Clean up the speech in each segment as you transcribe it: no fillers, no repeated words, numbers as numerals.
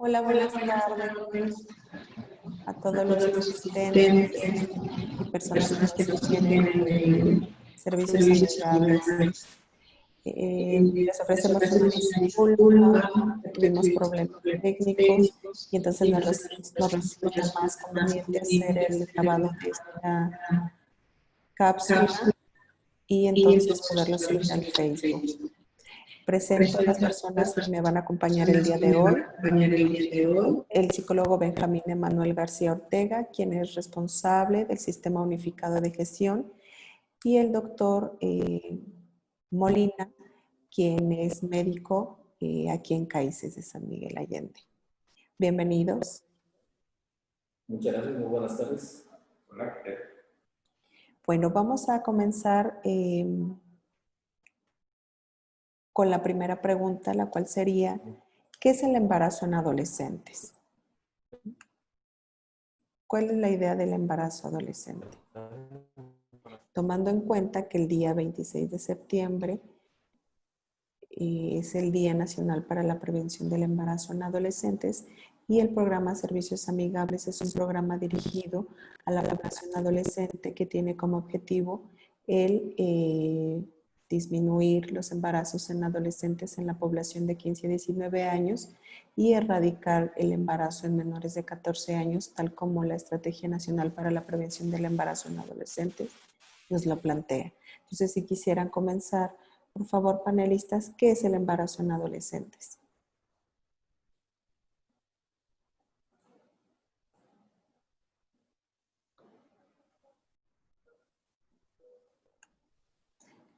Hola, Hola, buenas buenas tardes tardes a a todos los todos los asistentes asistentes y y personas que personas que nos nos siguen siguen en en servicios servicios amigables. amigables. Les Les ofrecemos una ofrecemos una disculpa, disculpa que que tuvimos tuvimos problemas problemas técnicos técnicos y entonces y entonces nos nos resulta más resulta más conveniente hacer conveniente el hacer grabado el de esta la cápsula cápsula y y entonces entonces poderlo poderlo subir al subir al Facebook. Facebook. Presento a las Presento a las personas que me van a acompañar el personas día que de me van hoy. a acompañar el día de hoy. El psicólogo Benjamín Emanuel García Ortega, quien es responsable del Sistema Unificado de Gestión, y el doctor Molina, quien es médico aquí en CAICES de San Miguel Allende. Bienvenidos. Muchas gracias, muy buenas tardes. Hola. Bueno, vamos a comenzar con la primera pregunta, la cual sería, ¿qué es el embarazo en adolescentes? ¿Cuál es la idea del embarazo adolescente? Tomando en cuenta que el día 26 de septiembre es el Día Nacional para la Prevención del Embarazo en Adolescentes y el programa Servicios Amigables es un programa dirigido a la población adolescente que tiene como objetivo el disminuir los embarazos en adolescentes en la población de 15 a 19 años y erradicar el embarazo en menores de 14 años, tal como la Estrategia Nacional para la Prevención del Embarazo en Adolescentes nos lo plantea. Entonces, si quisieran comenzar, por favor, panelistas, ¿qué es el embarazo en adolescentes?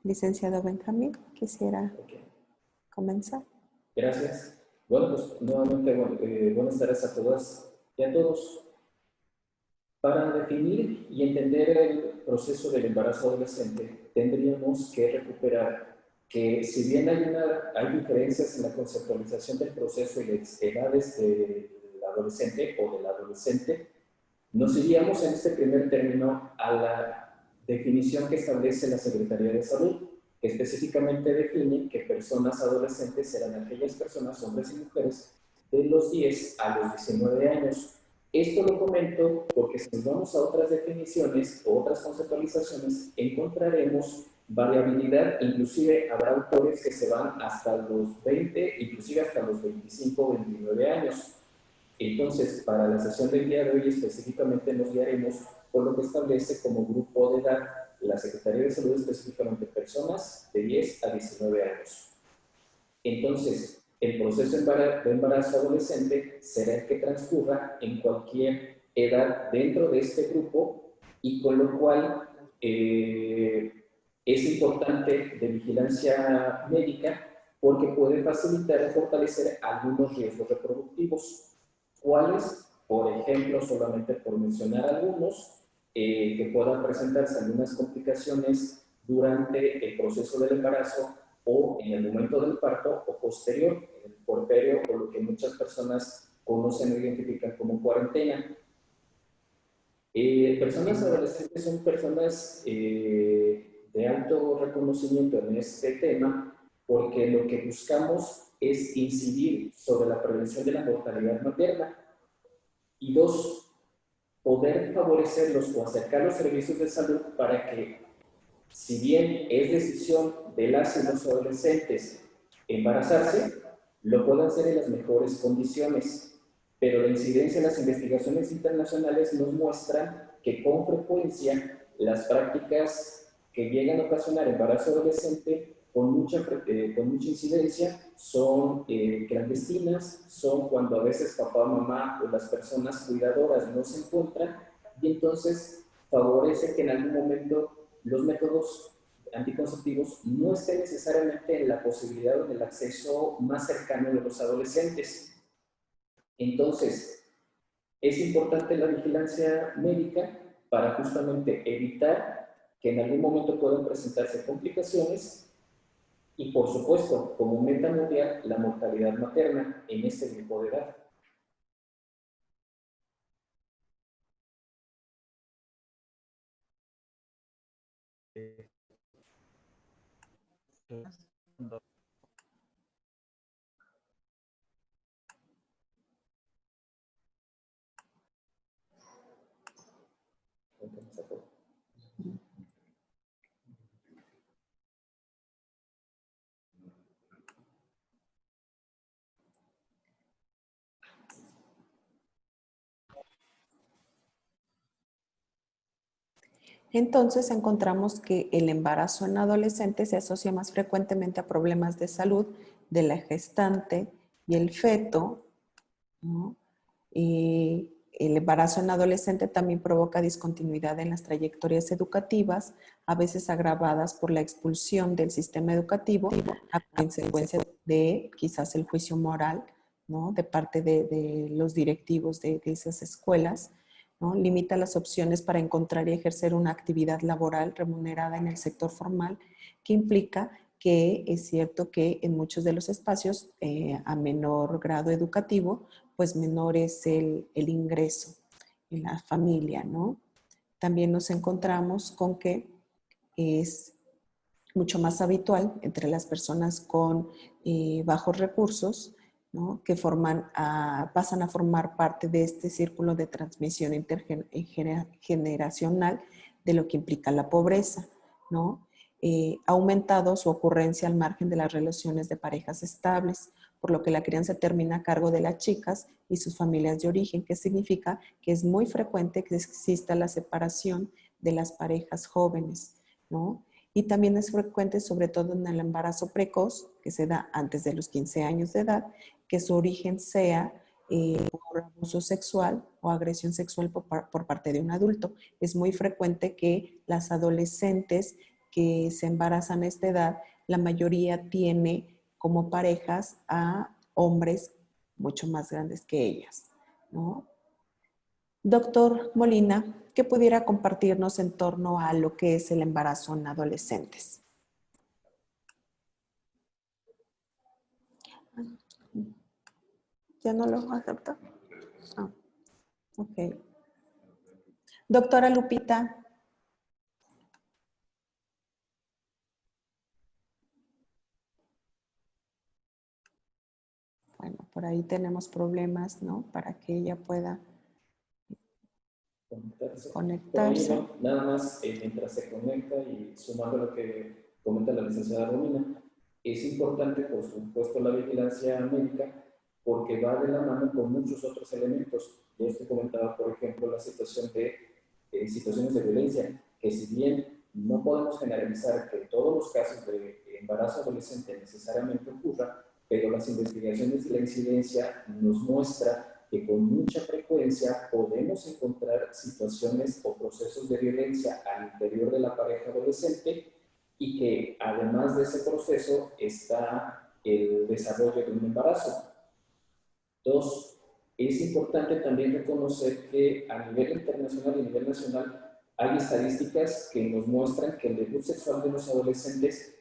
Licenciado Benjamín, quisiera comenzar. Gracias. Bueno, pues nuevamente buenas tardes a todas y a todos. Para definir y entender el proceso del embarazo adolescente, tendríamos que recuperar que si bien hay diferencias en la conceptualización del proceso y las edades del adolescente o del adolescente, nos iríamos en este primer término a la definición que establece la Secretaría de Salud, que específicamente define que personas adolescentes serán aquellas personas, hombres y mujeres, de los 10 a los 19 años. Esto lo comento porque si nos vamos a otras definiciones o otras conceptualizaciones, encontraremos variabilidad, inclusive habrá autores que se van hasta los 20, inclusive hasta los 25 o 29 años. Entonces, para la sesión del día de hoy específicamente nos guiaremos por lo que establece como grupo de edad la Secretaría de Salud, específicamente personas de 10 a 19 años. Entonces, el proceso de embarazo adolescente será el que transcurra en cualquier edad dentro de este grupo y con lo cual es importante de vigilancia médica porque puede facilitar o fortalecer algunos riesgos reproductivos. ¿Cuáles? Por ejemplo, solamente por mencionar algunos, que puedan presentarse algunas complicaciones durante el proceso del embarazo o en el momento del parto o posterior, en el puerperio o lo que muchas personas conocen o identifican como cuarentena. Personas adolescentes son personas de alto reconocimiento en este tema porque lo que buscamos es incidir sobre la prevención de la mortalidad materna y dos, poder favorecerlos o acercar los servicios de salud para que, si bien es decisión de las y los adolescentes embarazarse, lo puedan hacer en las mejores condiciones. Pero la incidencia en las investigaciones internacionales nos muestran que con frecuencia las prácticas que llegan a ocasionar embarazo adolescente con mucha incidencia son clandestinas, son cuando a veces papá, mamá o las personas cuidadoras no se encuentran y entonces favorece que en algún momento los métodos anticonceptivos no estén necesariamente en la posibilidad o en el acceso más cercano de los adolescentes. Entonces, es importante la vigilancia médica para justamente evitar que en algún momento puedan presentarse complicaciones y, por supuesto, como meta mundial, la mortalidad materna en este grupo de edad. Entonces encontramos que el embarazo en adolescentes se asocia más frecuentemente a problemas de salud de la gestante y el feto, ¿no? Y el embarazo en adolescente también provoca discontinuidad en las trayectorias educativas, a veces agravadas por la expulsión del sistema educativo a consecuencia de quizás el juicio moral, ¿no? De parte de los directivos de esas escuelas, ¿no? Limita las opciones para encontrar y ejercer una actividad laboral remunerada en el sector formal, que implica que es cierto que en muchos de los espacios a menor grado educativo, pues menor es el ingreso en la familia, ¿no? También nos encontramos con que es mucho más habitual entre las personas con bajos recursos, ¿no? Que pasan a formar parte de este círculo de transmisión intergeneracional de lo que implica la pobreza, ¿no? Ha aumentado su ocurrencia al margen de las relaciones de parejas estables, por lo que la crianza termina a cargo de las chicas y sus familias de origen, que significa que es muy frecuente que exista la separación de las parejas jóvenes, ¿no? Y también es frecuente, sobre todo en el embarazo precoz, que se da antes de los 15 años de edad, que su origen sea por abuso sexual o agresión sexual por parte de un adulto. Es muy frecuente que las adolescentes que se embarazan a esta edad, la mayoría tiene como parejas a hombres mucho más grandes que ellas, ¿no? Doctor Molina, ¿qué pudiera compartirnos en torno a lo que es el embarazo en adolescentes? ¿Ya no lo acepta? Ah, ok. Doctora Lupita. Bueno, por ahí tenemos problemas, ¿no? Para que ella pueda conectarse. Bueno, nada más mientras se conecta y sumando lo que comenta la licenciada Romina, es importante, por supuesto, la vigilancia médica porque va de la mano con muchos otros elementos. Ya usted comentaba, por ejemplo, la situación de situaciones de violencia, que si bien no podemos generalizar que todos los casos de embarazo adolescente necesariamente ocurran, pero las investigaciones y la incidencia nos muestra que con mucha frecuencia podemos encontrar situaciones o procesos de violencia al interior de la pareja adolescente y que además de ese proceso está el desarrollo de un embarazo. Dos, es importante también reconocer que a nivel internacional y a nivel nacional hay estadísticas que nos muestran que el debut sexual de los adolescentes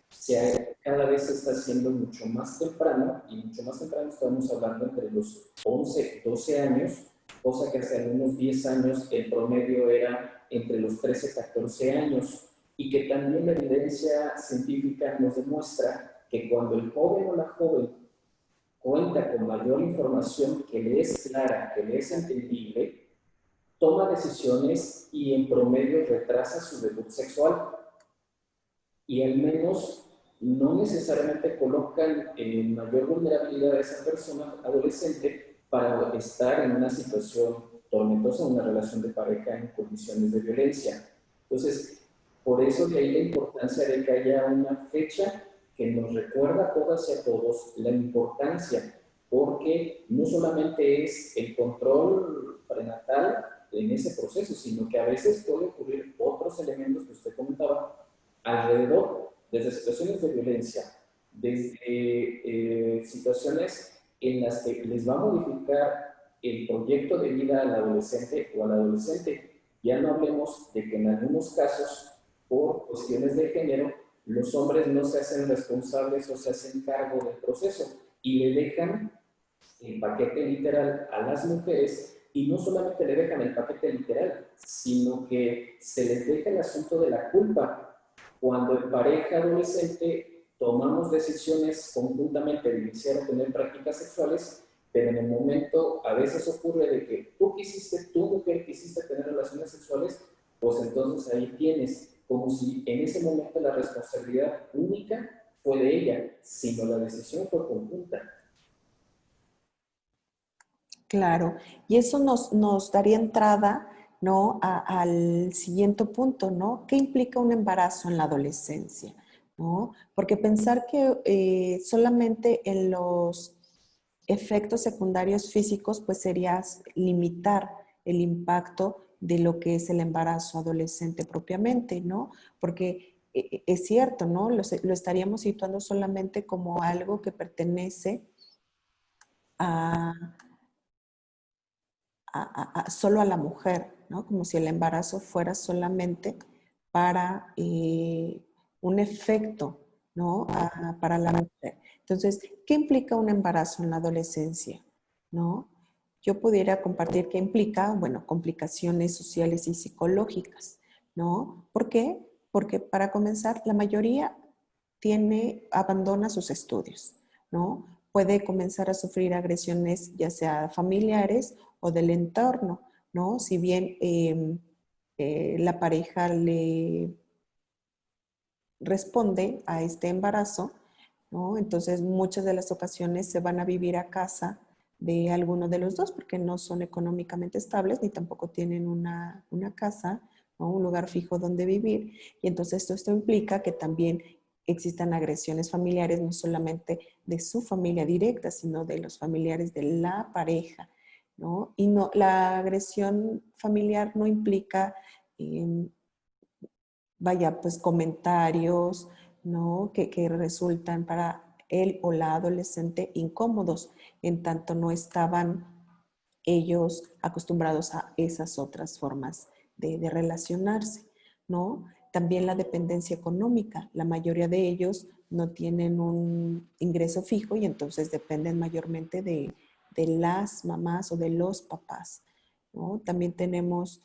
cada vez se está haciendo mucho más temprano, y mucho más temprano estamos hablando entre los 11, 12 años, cosa que hace algunos 10 años el promedio era entre los 13, 14 años, y que también la evidencia científica nos demuestra que cuando el joven o la joven cuenta con mayor información que le es clara, que le es entendible, toma decisiones y en promedio retrasa su debut sexual. Y al menos no necesariamente colocan en mayor vulnerabilidad a esa persona adolescente para estar en una situación tormentosa, una relación de pareja en condiciones de violencia. Entonces, por eso de ahí la importancia de que haya una fecha que nos recuerda a todas y a todos la importancia, porque no solamente es el control prenatal en ese proceso, sino que a veces puede ocurrir otros elementos que usted comentaba alrededor, desde situaciones de violencia, desde situaciones en las que les va a modificar el proyecto de vida al adolescente o al adolescente. Ya no hablemos de que en algunos casos, por cuestiones de género, los hombres no se hacen responsables o se hacen cargo del proceso y le dejan el paquete literal a las mujeres, y no solamente le dejan el paquete literal, sino que se les deja el asunto de la culpa. Cuando en pareja adolescente tomamos decisiones conjuntamente de iniciar o tener prácticas sexuales, pero en el momento a veces ocurre de que tú mujer quisiste tener relaciones sexuales, pues entonces ahí tienes, como si en ese momento la responsabilidad única fue de ella, sino la decisión fue conjunta. Claro, y eso nos daría entrada ¿no? Al siguiente punto, ¿no? ¿Qué implica un embarazo en la adolescencia? ¿No? Porque pensar que solamente en los efectos secundarios físicos, pues sería limitar el impacto de lo que es el embarazo adolescente propiamente, ¿no? Porque es cierto, ¿no? Lo estaríamos situando solamente como algo que pertenece a, solo a la mujer, ¿no? Como si el embarazo fuera solamente para un efecto, ¿no? Para la mujer. Entonces, ¿qué implica un embarazo en la adolescencia? ¿No? Yo pudiera compartir qué implica, bueno, complicaciones sociales y psicológicas, ¿no? ¿Por qué? Porque para comenzar, la mayoría abandona sus estudios, ¿no? Puede comenzar a sufrir agresiones ya sea familiares o del entorno, ¿no? Si bien la pareja le responde a este embarazo, ¿no? Entonces muchas de las ocasiones se van a vivir a casa de alguno de los dos porque no son económicamente estables ni tampoco tienen una casa, ¿no? Un lugar fijo donde vivir. Y entonces esto implica que también existan agresiones familiares, no solamente de su familia directa, sino de los familiares de la pareja, ¿no? Y no, la agresión familiar no implica vaya, pues comentarios, ¿no? Que resultan para él o la adolescente incómodos, en tanto no estaban ellos acostumbrados a esas otras formas de relacionarse, ¿no? También la dependencia económica. La mayoría de ellos no tienen un ingreso fijo y entonces dependen mayormente de las mamás o de los papás, ¿no? También tenemos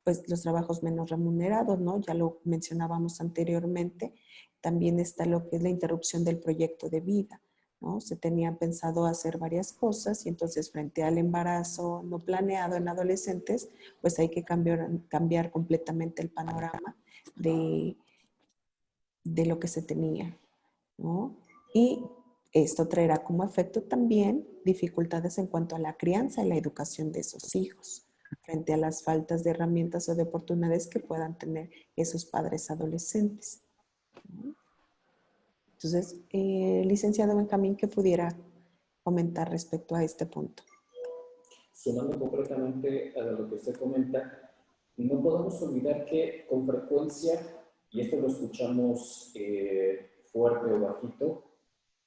pues los trabajos menos remunerados, ¿no? Ya lo mencionábamos anteriormente. También está lo que es la interrupción del proyecto de vida, ¿no? Se tenían pensado hacer varias cosas y entonces frente al embarazo no planeado en adolescentes, pues hay que cambiar completamente el panorama de, de lo que se tenía, ¿no? Y esto traerá como efecto también dificultades en cuanto a la crianza y la educación de esos hijos, frente a las faltas de herramientas o de oportunidades que puedan tener esos padres adolescentes, ¿no? Entonces, licenciado Benjamín, ¿qué pudiera comentar respecto a este punto? Sumando concretamente a lo que usted comenta, no podemos olvidar que con frecuencia, y esto lo escuchamos fuerte o bajito,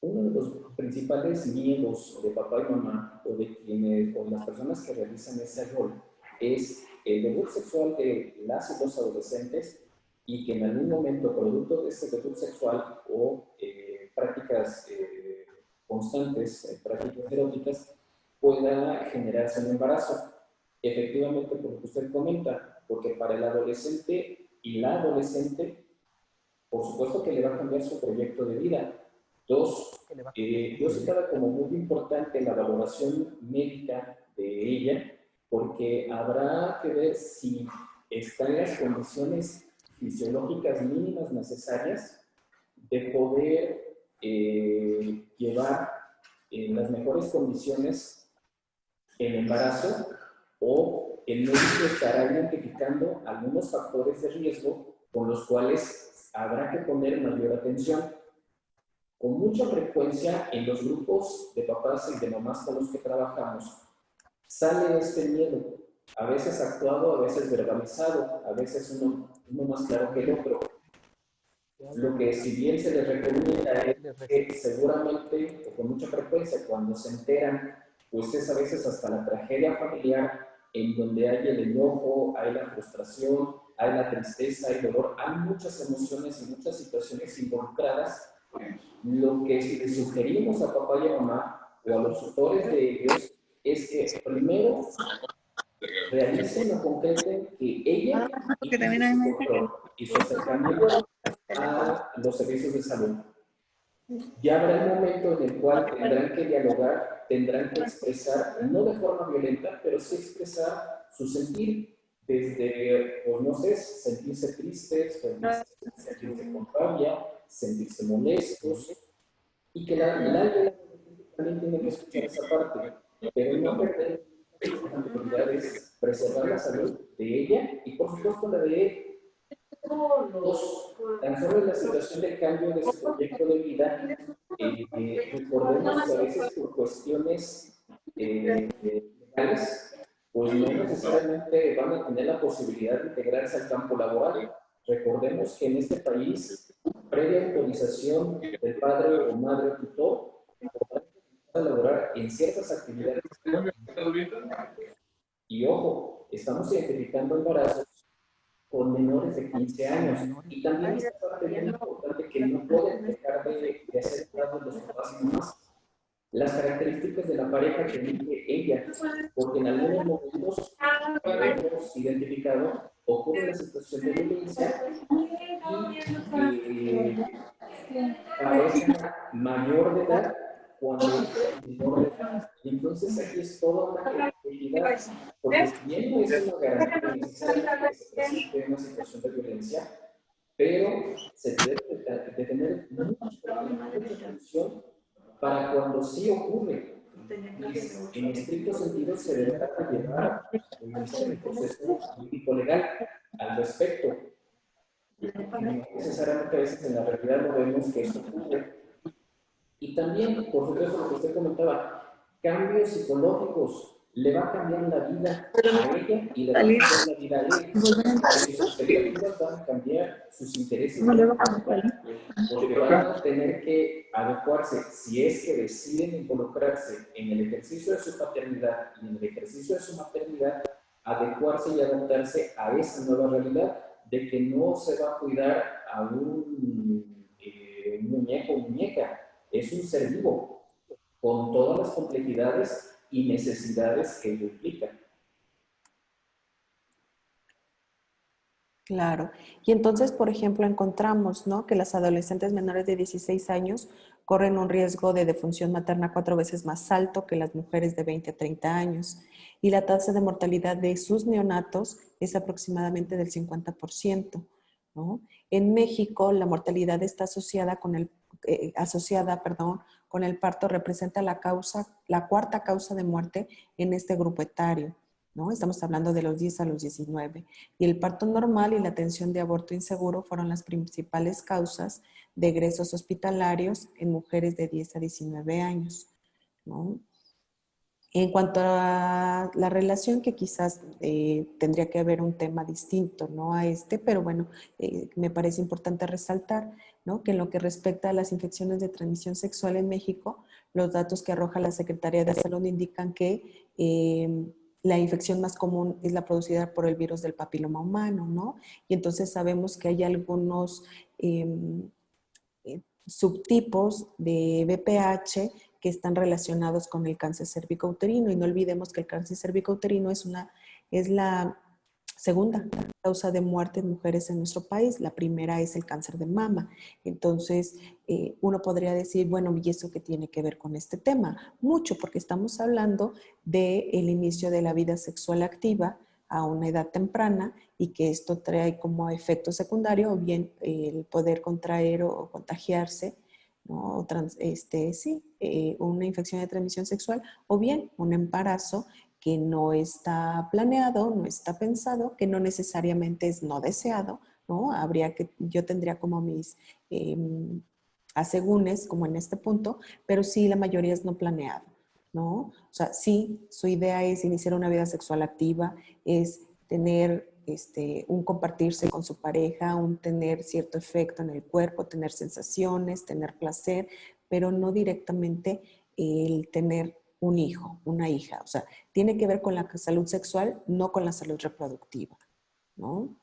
uno de los principales miedos de papá y mamá o de quienes o las personas que realizan ese rol es el debut sexual de las y los adolescentes y que en algún momento, producto de ese debut sexual o prácticas constantes, prácticas eróticas, pueda generarse un embarazo. Efectivamente, por lo que usted comenta, porque para el adolescente y la adolescente, por supuesto que le va a cambiar su proyecto de vida. Dos, yo citaba como muy importante la valoración médica de ella, porque habrá que ver si están las condiciones fisiológicas mínimas necesarias de poder llevar en las mejores condiciones el embarazo, o el médico estará identificando algunos factores de riesgo con los cuales habrá que poner mayor atención. Con mucha frecuencia en los grupos de papás y de mamás con los que trabajamos sale este miedo, a veces actuado, a veces verbalizado, a veces uno más claro que el otro. Lo que si bien se les recomienda es que seguramente, o con mucha frecuencia, cuando se enteran, pues es a veces hasta la tragedia familiar, en donde hay el enojo, hay la frustración, hay la tristeza, hay dolor, hay muchas emociones y muchas situaciones involucradas. Lo que le sugerimos a papá y a mamá, o a los tutores de ellos, es que primero realicen o concreten que ella y su acercamiento a los servicios de salud. Ya habrá el momento en el cual tendrán que dialogar, tendrán que expresar, no de forma violenta, pero sí expresar su sentir, desde, pues no sé, sentirse tristes, sentirse con rabia, sentirse molestos, y que la también tiene que escuchar esa parte, pero no perder la prioridad es preservar la salud de ella y, por supuesto, la de todos. Tan solo en la situación del cambio de su proyecto de vida, recordemos que a veces por cuestiones legales, pues no necesariamente van a tener la posibilidad de integrarse al campo laboral. Recordemos que en este país, previa autorización del padre o madre o tutor, podrán laborar en ciertas actividades. Y ojo, estamos identificando embarazos con menores de 15 años. Y también esta parte bien importante que no pueden dejar de hacer cargo los papás y mamás. Las características de la pareja que elige ella, porque en algunos momentos hemos identificado ocurre la situación de violencia y pareja mayor de edad cuando es menor de edad. Y entonces aquí es toda una complejidad, porque si bien no es una garantía necesaria que se presente una situación de violencia, pero se debe de tener mucha atención para cuando sí ocurre. En estricto sentido, se deberá llevar un proceso jurídico legal al respecto. No necesariamente a veces en la realidad no vemos que esto ocurre. Y también, por supuesto, lo que usted comentaba, cambios psicológicos. Le va a cambiar la vida a ella y le va a cambiar la vida a él. Sus expectativas van a cambiar, sus intereses van a cambiar, porque van a tener que adecuarse, si es que deciden involucrarse en el ejercicio de su paternidad y en el ejercicio de su maternidad, adecuarse y adaptarse a esa nueva realidad de que no se va a cuidar a un muñeco o muñeca, es un ser vivo, con todas las complejidades y necesidades que ello implica. Claro. Y entonces, por ejemplo, encontramos, ¿no?, que las adolescentes menores de 16 años corren un riesgo de defunción materna 4 veces más alto que las mujeres de 20 a 30 años. Y la tasa de mortalidad de sus neonatos es aproximadamente del 50%, ¿no? En México, la mortalidad está asociada con el parto, representa la cuarta causa de muerte en este grupo etario, ¿no? Estamos hablando de los 10 a los 19. Y el parto normal y la atención de aborto inseguro fueron las principales causas de egresos hospitalarios en mujeres de 10 a 19 años, ¿no? En cuanto a la relación, que quizás tendría que haber un tema distinto, ¿no?, a este, pero bueno, me parece importante resaltar, ¿no?, que en lo que respecta a las infecciones de transmisión sexual en México, los datos que arroja la Secretaría de Salud indican que la infección más común es la producida por el virus del papiloma humano, ¿no? Y entonces sabemos que hay algunos subtipos de VPH que están relacionados con el cáncer cervicouterino. Y no olvidemos que el cáncer cervicouterino es la segunda causa de muerte en mujeres en nuestro país. La primera es el cáncer de mama. Entonces, uno podría decir, bueno, ¿y eso qué tiene que ver con este tema? Mucho, porque estamos hablando del inicio de la vida sexual activa a una edad temprana, y que esto trae como efecto secundario o bien el poder contraer o contagiarse, ¿no?, una infección de transmisión sexual, o bien un embarazo que no está planeado, no está pensado, que no necesariamente es no deseado, ¿no? Yo tendría como mis asegúnes como en este punto, pero sí la mayoría es no planeado, ¿no? O sea, sí, su idea es iniciar una vida sexual activa, es tener un compartirse con su pareja, un tener cierto efecto en el cuerpo, tener sensaciones, tener placer, pero no directamente el tener un hijo, una hija. O sea, tiene que ver con la salud sexual, no con la salud reproductiva, ¿no?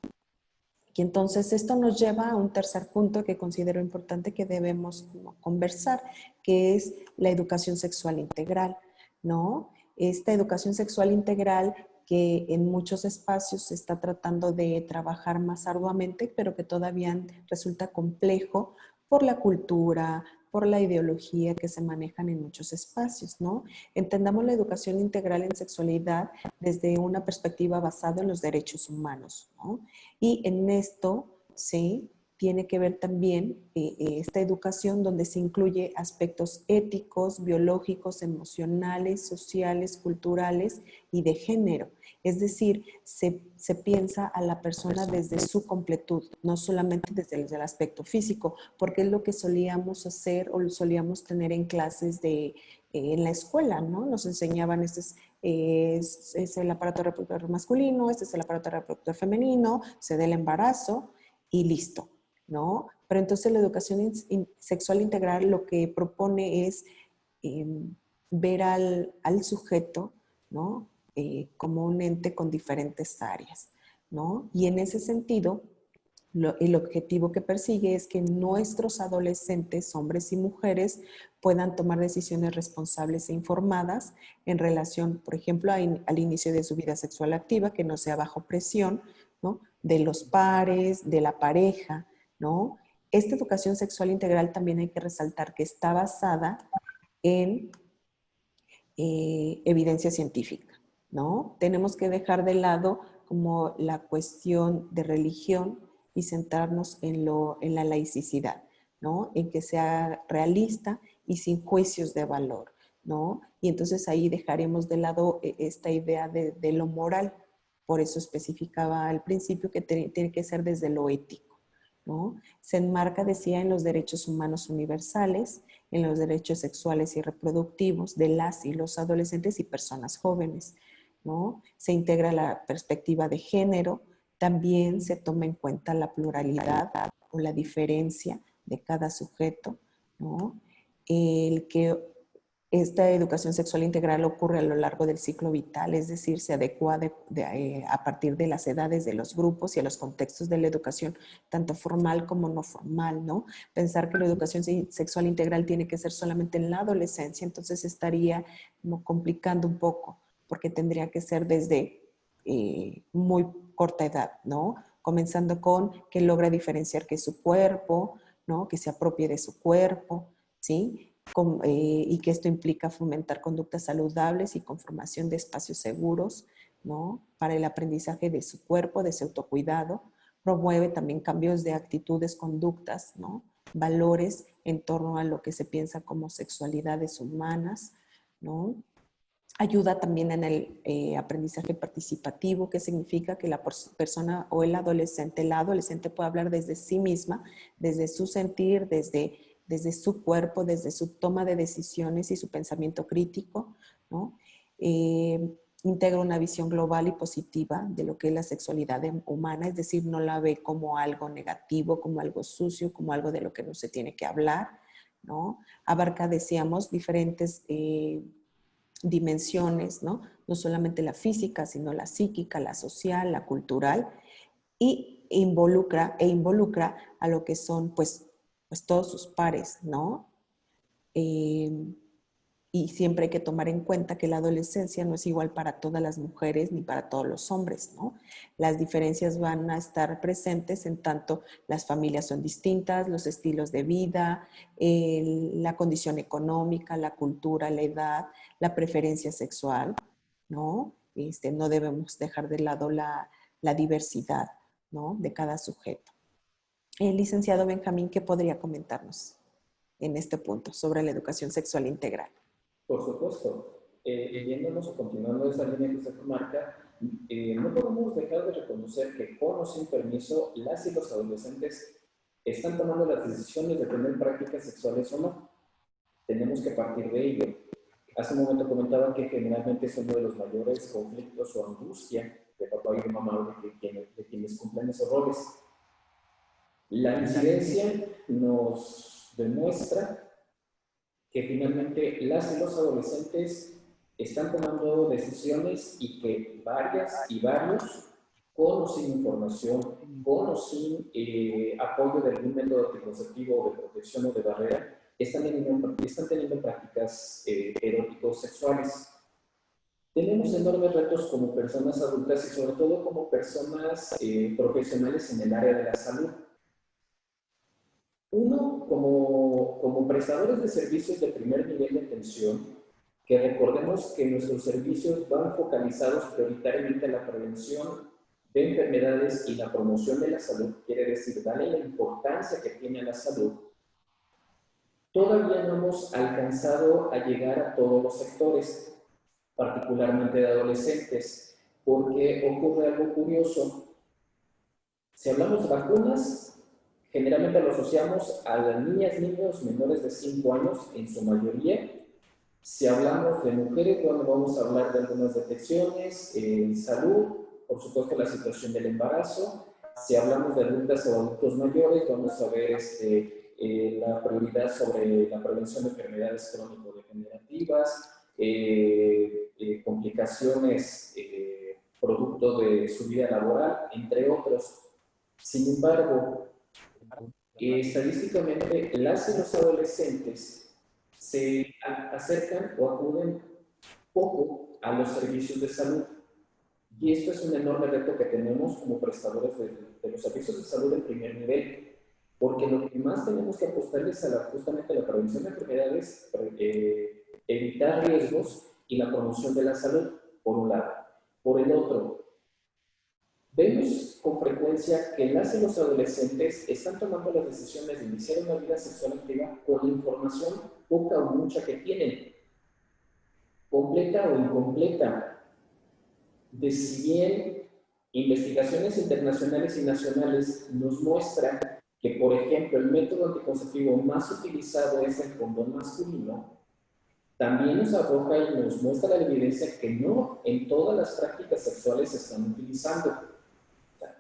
Y entonces esto nos lleva a un tercer punto que considero importante que debemos conversar, que es la educación sexual integral, ¿no? Esta educación sexual integral que en muchos espacios se está tratando de trabajar más arduamente, pero que todavía resulta complejo por la cultura, por la ideología que se manejan en muchos espacios, ¿no? Entendamos la educación integral en sexualidad desde una perspectiva basada en los derechos humanos, ¿no? Y en esto, sí, tiene que ver también esta educación donde se incluye aspectos éticos, biológicos, emocionales, sociales, culturales y de género. Es decir, se piensa a la persona desde su completud, no solamente desde el aspecto físico, porque es lo que solíamos hacer o lo solíamos tener en clases en la escuela, ¿no? Nos enseñaban, es el aparato reproductor masculino, este es el aparato reproductor femenino, se da el embarazo y listo, ¿no? Pero entonces la educación sexual integral lo que propone es ver al sujeto, ¿no? Como un ente con diferentes áreas, ¿no? Y en ese sentido, el objetivo que persigue es que nuestros adolescentes, hombres y mujeres, puedan tomar decisiones responsables e informadas en relación, por ejemplo, al inicio de su vida sexual activa, que no sea bajo presión, ¿no? De los pares, de la pareja, ¿no? Esta educación sexual integral también hay que resaltar que está basada en evidencia científica, ¿no? Tenemos que dejar de lado como la cuestión de religión y centrarnos en la laicidad, ¿no? En que sea realista y sin juicios de valor, ¿no? Y entonces ahí dejaremos de lado esta idea de lo moral. Por eso especificaba al principio que tiene que ser desde lo ético, ¿no? Se enmarca, decía, en los derechos humanos universales, en los derechos sexuales y reproductivos de las y los adolescentes y personas jóvenes, ¿no? Se integra la perspectiva de género, también se toma en cuenta la pluralidad o la diferencia de cada sujeto, ¿no? El que esta educación sexual integral ocurre a lo largo del ciclo vital, es decir, se adecua a partir de las edades de los grupos y a los contextos de la educación, tanto formal como no formal, ¿no? Pensar que la educación sexual integral tiene que ser solamente en la adolescencia, entonces estaría como complicando un poco, porque tendría que ser desde muy corta edad, ¿no? Comenzando con que logra diferenciar que es su cuerpo, ¿no? Que se apropie de su cuerpo, ¿sí? Y que esto implica fomentar conductas saludables y conformación de espacios seguros, ¿no? Para el aprendizaje de su cuerpo, de su autocuidado. Promueve también cambios de actitudes, conductas, ¿no? Valores en torno a lo que se piensa como sexualidades humanas, ¿no? Ayuda también en el aprendizaje participativo, que significa que la persona o la adolescente puede hablar desde sí misma, desde su sentir, desde su cuerpo, desde su toma de decisiones y su pensamiento crítico, ¿no? Integra una visión global y positiva de lo que es la sexualidad humana, es decir, no la ve como algo negativo, como algo sucio, como algo de lo que no se tiene que hablar, ¿no? Abarca, decíamos, diferentes dimensiones, ¿no? No solamente la física, sino la psíquica, la social, la cultural, y involucra a lo que son, pues todos sus pares, ¿no? Y siempre hay que tomar en cuenta que la adolescencia no es igual para todas las mujeres ni para todos los hombres, ¿no? Las diferencias van a estar presentes en tanto las familias son distintas, los estilos de vida, la condición económica, la cultura, la edad, la preferencia sexual, ¿no? No debemos dejar de lado la diversidad, ¿no? De cada sujeto. El licenciado Benjamín, ¿qué podría comentarnos en este punto sobre la educación sexual integral? Por supuesto. Yéndonos o continuando esa línea que usted marca, no podemos dejar de reconocer que con o sin permiso, las y los adolescentes están tomando las decisiones de tener prácticas sexuales o no. Tenemos que partir de ello. Hace un momento comentaba que generalmente es uno de los mayores conflictos o angustia de papá y de mamá de quienes cumplen esos roles. La incidencia nos demuestra que finalmente las y los adolescentes están tomando decisiones y que varias y varios, con o sin información, con o sin apoyo de algún método anticonceptivo o de protección o de barrera, están teniendo prácticas eróticos sexuales. Tenemos enormes retos como personas adultas y sobre todo como personas profesionales en el área de la salud. Uno, como prestadores de servicios de primer nivel de atención, que recordemos que nuestros servicios van focalizados prioritariamente a la prevención de enfermedades y la promoción de la salud, quiere decir darle la importancia que tiene a la salud, todavía no hemos alcanzado a llegar a todos los sectores, particularmente de adolescentes, porque ocurre algo curioso. Si hablamos de vacunas, generalmente lo asociamos a las niñas, niños menores de 5 años en su mayoría. Si hablamos de mujeres, bueno, vamos a hablar de algunas detecciones en salud, por supuesto la situación del embarazo. Si hablamos de adultas o adultos mayores, vamos a ver la prioridad sobre la prevención de enfermedades crónico-degenerativas, complicaciones producto de su vida laboral, entre otros. Sin embargo, estadísticamente, las y los adolescentes se acercan o acuden poco a los servicios de salud. Y esto es un enorme reto que tenemos como prestadores de los servicios de salud de primer nivel, porque lo que más tenemos que apostar es justamente a la prevención de enfermedades, evitar riesgos y la promoción de la salud, por un lado. Por el otro, vemos con frecuencia que las y los adolescentes están tomando las decisiones de iniciar una vida sexual activa con la información poca o mucha que tienen, completa o incompleta. De si bien investigaciones internacionales y nacionales nos muestran que, por ejemplo, el método anticonceptivo más utilizado es el condón masculino, también nos arroja y nos muestra la evidencia que no en todas las prácticas sexuales se están utilizando.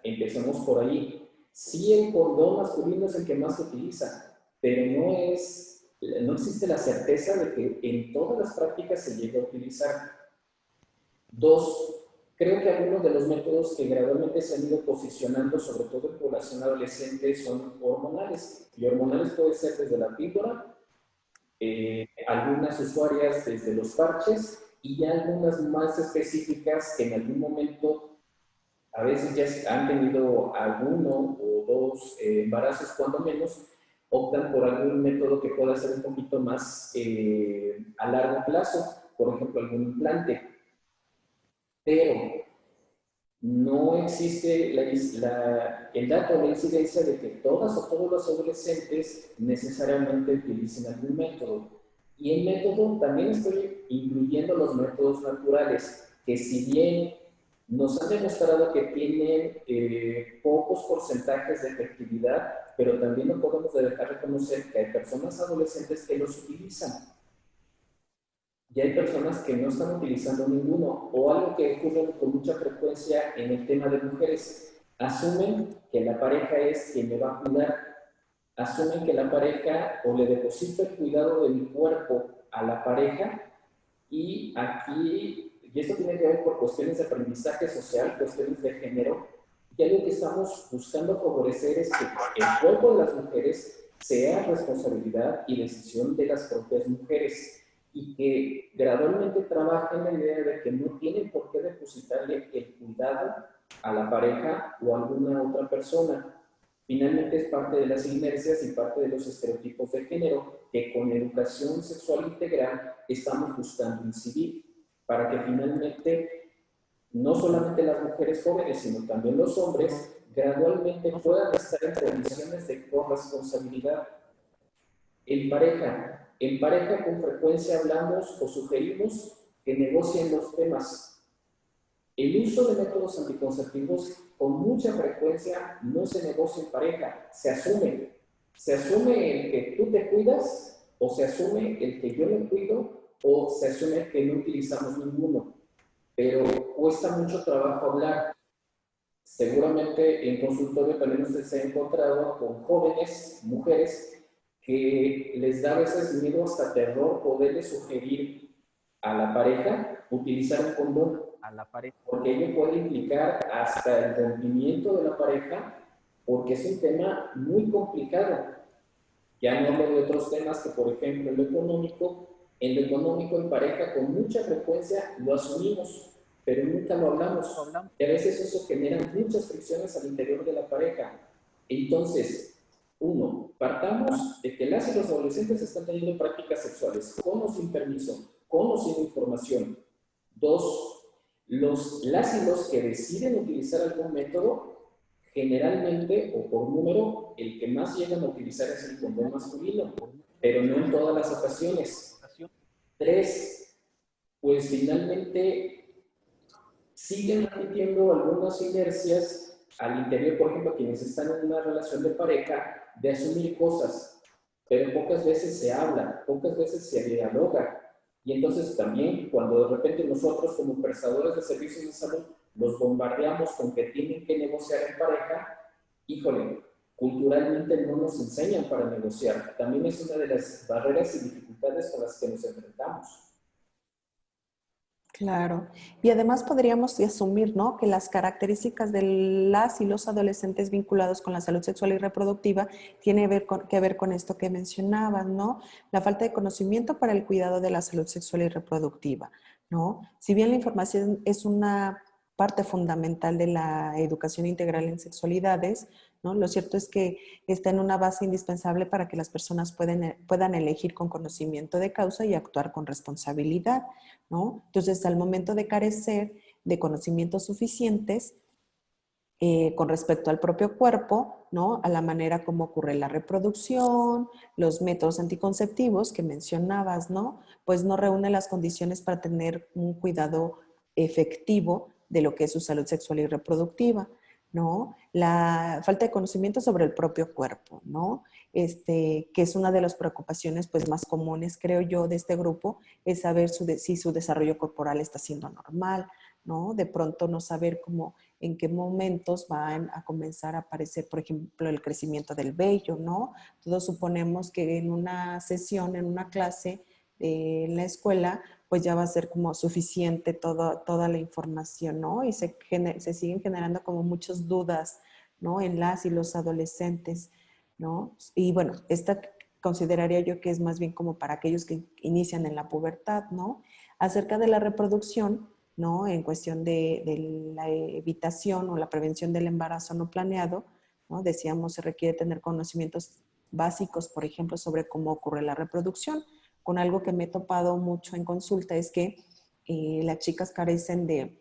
Empecemos por ahí. Sí, el condón masculino es el que más se utiliza, pero no existe la certeza de que en todas las prácticas se llegue a utilizar. Dos, creo que algunos de los métodos que gradualmente se han ido posicionando, sobre todo en población adolescente, son hormonales. Y hormonales puede ser desde la píldora, algunas usuarias desde los parches, y ya algunas más específicas que en algún momento a veces ya han tenido alguno o dos embarazos, cuando menos, optan por algún método que pueda ser un poquito más a largo plazo, por ejemplo, algún implante. Pero no existe el dato de la incidencia de que todas o todos los adolescentes necesariamente utilicen algún método. Y el método también estoy incluyendo los métodos naturales, que si bien nos han demostrado que tienen pocos porcentajes de efectividad, pero también no podemos dejar de reconocer que hay personas adolescentes que los utilizan. Y hay personas que no están utilizando ninguno, o algo que ocurre con mucha frecuencia en el tema de mujeres. Asumen que la pareja es quien me va a cuidar, asumen que la pareja, o le deposito el cuidado de mi cuerpo a la pareja, y esto tiene que ver por cuestiones de aprendizaje social, cuestiones de género, y algo que estamos buscando favorecer es que el cuerpo de las mujeres sea responsabilidad y decisión de las propias mujeres, y que gradualmente trabajen la idea de que no tienen por qué depositarle el cuidado a la pareja o a alguna otra persona. Finalmente es parte de las inercias y parte de los estereotipos de género que con educación sexual integral estamos buscando incidir, para que finalmente no solamente las mujeres jóvenes, sino también los hombres gradualmente puedan estar en condiciones de corresponsabilidad. En pareja con frecuencia hablamos o sugerimos que negocien los temas. El uso de métodos anticonceptivos con mucha frecuencia no se negocia en pareja, se asume. Se asume el que tú te cuidas, o se asume el que yo me cuido, o se asume que no utilizamos ninguno. Pero cuesta mucho trabajo hablar. Seguramente en consultorio también usted se ha encontrado con jóvenes, mujeres, que les da a veces miedo, hasta terror, poderle sugerir a la pareja utilizar un condón, porque ello puede implicar hasta el rompimiento de la pareja, porque es un tema muy complicado. Ya no hablo de otros temas que, por ejemplo, en lo económico en pareja con mucha frecuencia lo asumimos, pero nunca lo hablamos. Y a veces eso genera muchas fricciones al interior de la pareja. Entonces, uno, partamos de que las y los adolescentes están teniendo prácticas sexuales con o sin permiso, con o sin información. Dos, Las y los que deciden utilizar algún método, generalmente o por número, el que más llegan a utilizar es el condón masculino, pero no en todas las ocasiones. 3, pues finalmente siguen repitiendo algunas inercias al interior, por ejemplo, quienes están en una relación de pareja, de asumir cosas, pero pocas veces se habla, pocas veces se dialoga. Y entonces también cuando de repente nosotros como prestadores de servicios de salud los bombardeamos con que tienen que negociar en pareja, híjole, culturalmente no nos enseñan para negociar. También es una de las barreras y dificultades con las que nos enfrentamos. Claro. Y además podríamos asumir, ¿no?, que las características de las y los adolescentes vinculados con la salud sexual y reproductiva tiene que ver con esto que mencionabas, ¿no? La falta de conocimiento para el cuidado de la salud sexual y reproductiva, ¿no? Si bien la información es una parte fundamental de la educación integral en sexualidades, ¿no? Lo cierto es que está en una base indispensable para que las personas puedan elegir con conocimiento de causa y actuar con responsabilidad, ¿no? Entonces, al momento de carecer de conocimientos suficientes con respecto al propio cuerpo, ¿no?, a la manera como ocurre la reproducción, los métodos anticonceptivos que mencionabas, ¿no?, pues no reúne las condiciones para tener un cuidado efectivo de lo que es su salud sexual y reproductiva, ¿no? La falta de conocimiento sobre el propio cuerpo, ¿no? Que es una de las preocupaciones pues más comunes, creo yo, de este grupo, es saber si su desarrollo corporal está siendo normal, ¿no? De pronto no saber cómo, en qué momentos van a comenzar a aparecer, por ejemplo, el crecimiento del vello, ¿no? Todos suponemos que en una sesión, en una clase en la escuela, pues ya va a ser como suficiente toda la información, ¿no? Y se siguen generando como muchas dudas, ¿no?, en las y los adolescentes, ¿no? Y bueno, esta consideraría yo que es más bien como para aquellos que inician en la pubertad, ¿no? Acerca de la reproducción, ¿no?, en cuestión de la evitación o la prevención del embarazo no planeado, ¿no? Decíamos, se requiere tener conocimientos básicos, por ejemplo, sobre cómo ocurre la reproducción. Con algo que me he topado mucho en consulta es que las chicas carecen de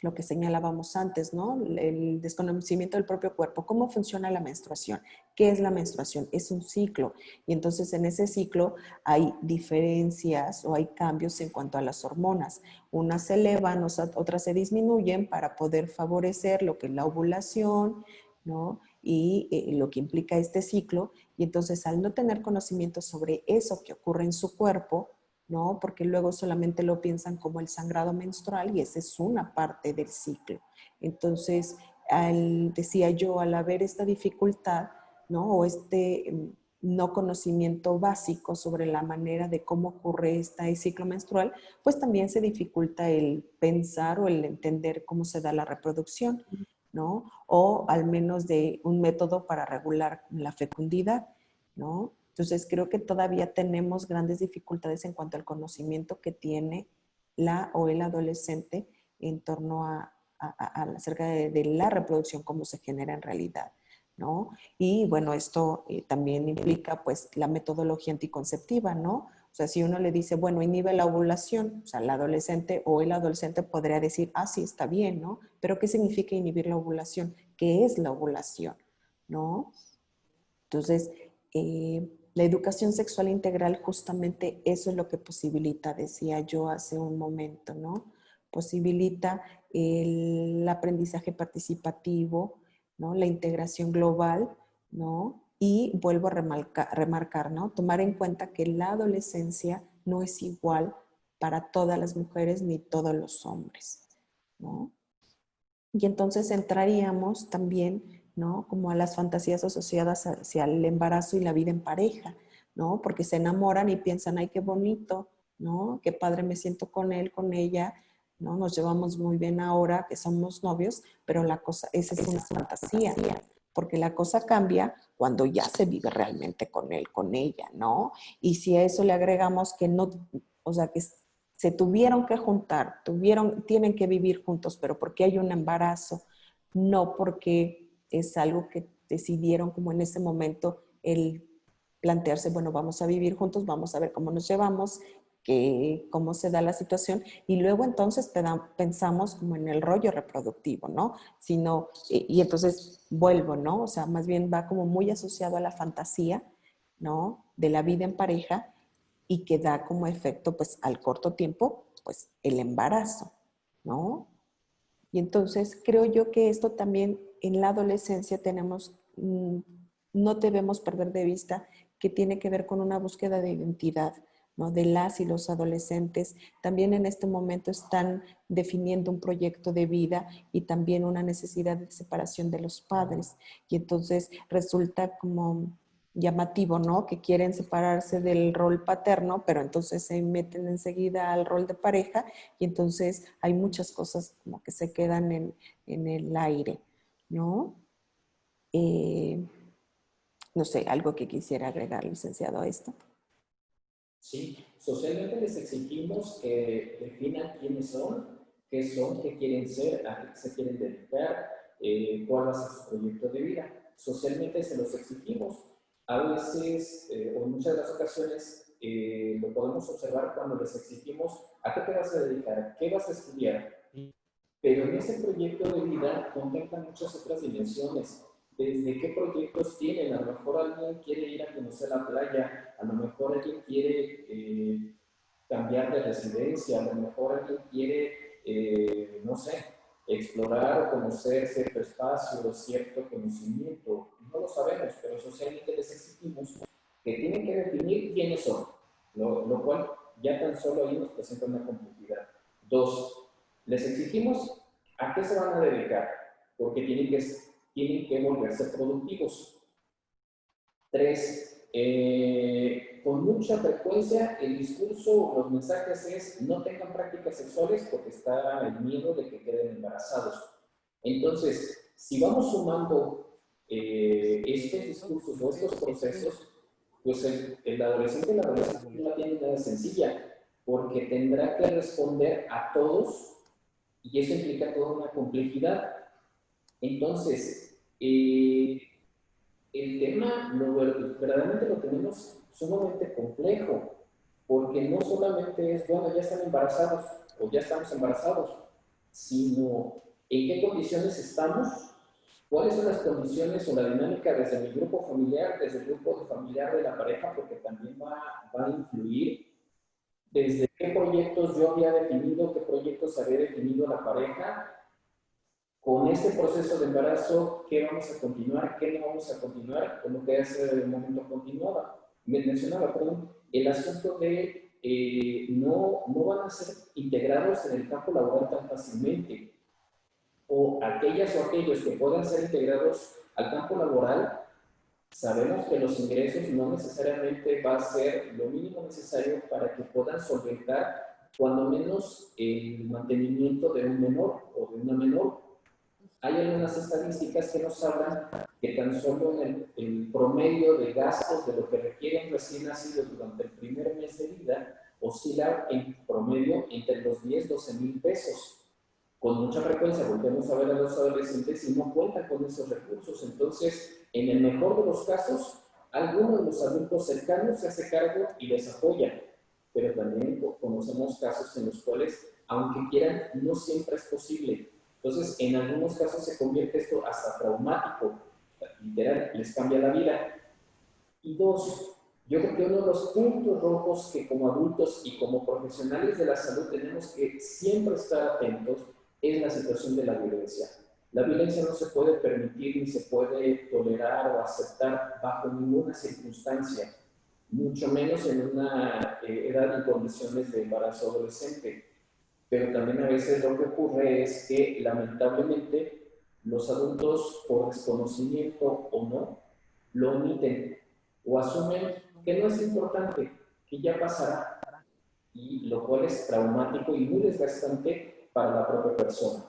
lo que señalábamos antes, ¿no? El desconocimiento del propio cuerpo. ¿Cómo funciona la menstruación? ¿Qué es la menstruación? Es un ciclo. Y entonces en ese ciclo hay diferencias o hay cambios en cuanto a las hormonas. Unas se elevan, otras se disminuyen para poder favorecer lo que es la ovulación, ¿no?, y lo que implica este ciclo. Y entonces, al no tener conocimiento sobre eso que ocurre en su cuerpo, ¿no?, porque luego solamente lo piensan como el sangrado menstrual y esa es una parte del ciclo. Entonces, decía yo, al haber esta dificultad, ¿no?, o no conocimiento básico sobre la manera de cómo ocurre este ciclo menstrual, pues también se dificulta el pensar o el entender cómo se da la reproducción, ¿no? O al menos de un método para regular la fecundidad, ¿no? Entonces creo que todavía tenemos grandes dificultades en cuanto al conocimiento que tiene la o el adolescente en torno acerca de la reproducción, cómo se genera en realidad, ¿no? Y bueno, esto también implica pues la metodología anticonceptiva, ¿no? O sea, si uno le dice, bueno, inhibe la ovulación, o sea, la adolescente o el adolescente podría decir, ah, sí, está bien, ¿no? Pero ¿qué significa inhibir la ovulación? ¿Qué es la ovulación? ¿No? Entonces, la educación sexual integral justamente eso es lo que posibilita, decía yo hace un momento, ¿no? Posibilita el aprendizaje participativo, ¿no?, la integración global, ¿no? Y vuelvo a remarcar, ¿no?, tomar en cuenta que la adolescencia no es igual para todas las mujeres ni todos los hombres, ¿no? Y entonces entraríamos también, ¿no?, como a las fantasías asociadas hacia el embarazo y la vida en pareja, ¿no? Porque se enamoran y piensan, ay, qué bonito, ¿no? Qué padre me siento con él, con ella, ¿no? Nos llevamos muy bien ahora que somos novios, pero esa es una fantasía, porque la cosa cambia cuando ya se vive realmente con él, con ella, ¿no? Y si a eso le agregamos que no, o sea, que se tuvieron que juntar, tienen que vivir juntos, pero porque hay un embarazo, no porque es algo que decidieron como en ese momento el plantearse, bueno, vamos a vivir juntos, vamos a ver cómo nos llevamos cómo se da la situación, y luego entonces pensamos como en el rollo reproductivo, ¿no? Sino, y entonces vuelvo, ¿no? O sea, más bien va como muy asociado a la fantasía, ¿no? De la vida en pareja, y que da como efecto, pues, al corto tiempo, pues, el embarazo, ¿no? Y entonces creo yo que esto también en la adolescencia no debemos perder de vista que tiene que ver con una búsqueda de identidad, ¿no? De las y los adolescentes. También en este momento están definiendo un proyecto de vida y también una necesidad de separación de los padres. Y entonces resulta como llamativo, ¿no? Que quieren separarse del rol paterno, pero entonces se meten enseguida al rol de pareja y entonces hay muchas cosas como que se quedan en el aire, ¿no? Eh, no sé, algo que quisiera agregar, licenciado, a esto. Sí, socialmente les exigimos que definan quiénes son, qué quieren ser, a qué se quieren dedicar, cuál va a ser su proyecto de vida. Socialmente se los exigimos. A veces, o en muchas de las ocasiones, lo podemos observar cuando les exigimos a qué te vas a dedicar, qué vas a estudiar. Pero en ese proyecto de vida contemplan muchas otras dimensiones. Desde qué proyectos tienen, a lo mejor alguien quiere ir a conocer la playa, a lo mejor alguien quiere cambiar de residencia, a lo mejor alguien quiere, no sé, explorar o conocer cierto espacio o cierto conocimiento. No lo sabemos, pero socialmente les exigimos que tienen que definir quiénes son, lo cual ya tan solo ahí nos presenta una complejidad. Dos, les exigimos a qué se van a dedicar, porque tienen que volverse productivos. Tres, con mucha frecuencia el discurso o los mensajes es no tengan prácticas sexuales porque está el miedo de que queden embarazados. Entonces, si vamos sumando estos discursos o estos procesos, pues el adolescente no la tiene nada sencilla, porque tendrá que responder a todos y eso implica toda una complejidad. Entonces, el tema verdaderamente lo tenemos sumamente complejo, porque no solamente es, bueno, ya están embarazados o ya estamos embarazados, sino en qué condiciones estamos, cuáles son las condiciones o la dinámica desde mi grupo familiar, desde el grupo familiar de la pareja, porque también va a influir, desde qué proyectos yo había definido, qué proyectos había definido la pareja. Con este proceso de embarazo, ¿qué vamos a continuar? ¿Qué no vamos a continuar? Con lo que hace el momento mencionaba, el asunto de no van a ser integrados en el campo laboral tan fácilmente. O aquellas o aquellos que puedan ser integrados al campo laboral, sabemos que los ingresos no necesariamente va a ser lo mínimo necesario para que puedan solventar cuando menos el mantenimiento de un menor o de una menor. Hay algunas estadísticas que nos hablan que tan solo en el promedio de gastos de lo que requiere un recién nacido durante el primer mes de vida oscila en promedio entre los 10 y 12 mil pesos. Con mucha frecuencia volvemos a ver a los adolescentes y no cuentan con esos recursos. Entonces, en el mejor de los casos, alguno de los adultos cercanos se hace cargo y les apoya. Pero también conocemos casos en los cuales, aunque quieran, no siempre es posible. Entonces, en algunos casos se convierte esto hasta traumático, literal, les cambia la vida. Y dos, yo creo que uno de los puntos rojos que como adultos y como profesionales de la salud tenemos que siempre estar atentos es la situación de la violencia. La violencia no se puede permitir ni se puede tolerar o aceptar bajo ninguna circunstancia, mucho menos en una edad y condiciones de embarazo adolescente. Pero también a veces lo que ocurre es que lamentablemente los adultos, por desconocimiento o no, lo omiten o asumen que no es importante, que ya pasará, y lo cual es traumático y muy desgastante para la propia persona.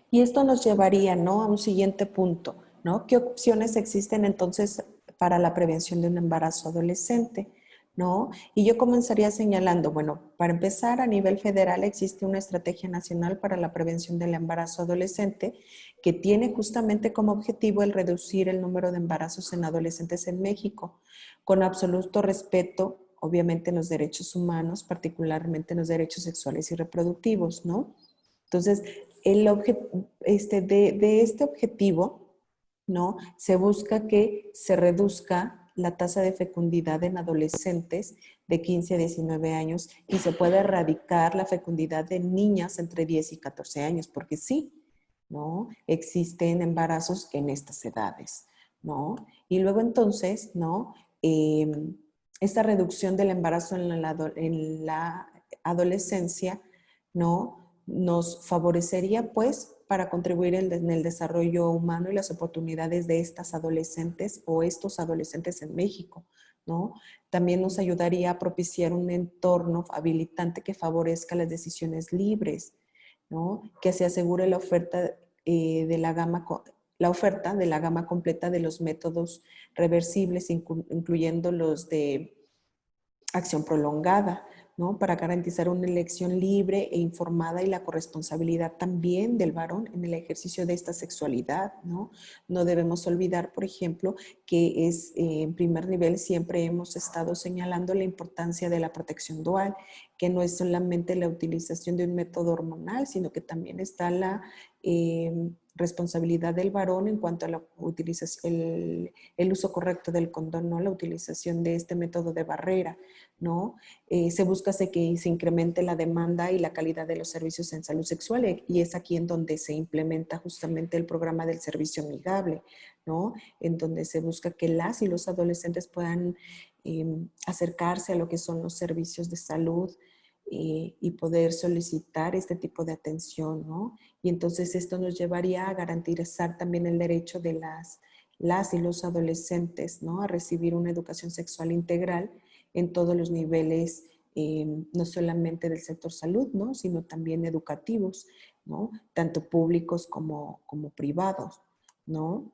Y esto nos llevaría, ¿no?, a un siguiente punto, ¿no? ¿Qué opciones existen entonces para la prevención de un embarazo adolescente? ¿No? Y yo comenzaría señalando, bueno, para empezar, a nivel federal existe una estrategia nacional para la prevención del embarazo adolescente que tiene justamente como objetivo el reducir el número de embarazos en adolescentes en México, con absoluto respeto obviamente en los derechos humanos, particularmente en los derechos sexuales y reproductivos, ¿no? Entonces, de este objetivo, ¿no? Se busca que se reduzca la tasa de fecundidad en adolescentes de 15 a 19 años y se puede erradicar la fecundidad de niñas entre 10 y 14 años, porque sí, ¿no? Existen embarazos en estas edades, ¿no? Y luego entonces, ¿no? Esta reducción del embarazo en la adolescencia, ¿no? Nos favorecería, pues, para contribuir en el desarrollo humano y las oportunidades de estas adolescentes o estos adolescentes en México, ¿no? También nos ayudaría a propiciar un entorno habilitante que favorezca las decisiones libres, ¿no? Que se asegure la oferta de la gama completa de los métodos reversibles, incluyendo los de acción prolongada, ¿no? Para garantizar una elección libre e informada y la corresponsabilidad también del varón en el ejercicio de esta sexualidad, ¿no? No debemos olvidar, por ejemplo, que en primer nivel siempre hemos estado señalando la importancia de la protección dual, que no es solamente la utilización de un método hormonal, sino que también está la responsabilidad del varón en cuanto a la utilización, el uso correcto del condón, ¿no? La utilización de este método de barrera, ¿no? Se busca que se incremente la demanda y la calidad de los servicios en salud sexual y es aquí en donde se implementa justamente el programa del servicio amigable, ¿no? En donde se busca que las y los adolescentes puedan acercarse a lo que son los servicios de salud y poder solicitar este tipo de atención, ¿no? Y entonces esto nos llevaría a garantizar también el derecho de las y los adolescentes, ¿no? A recibir una educación sexual integral en todos los niveles, no solamente del sector salud, ¿no? Sino también educativos, ¿no? Tanto públicos como privados, ¿no?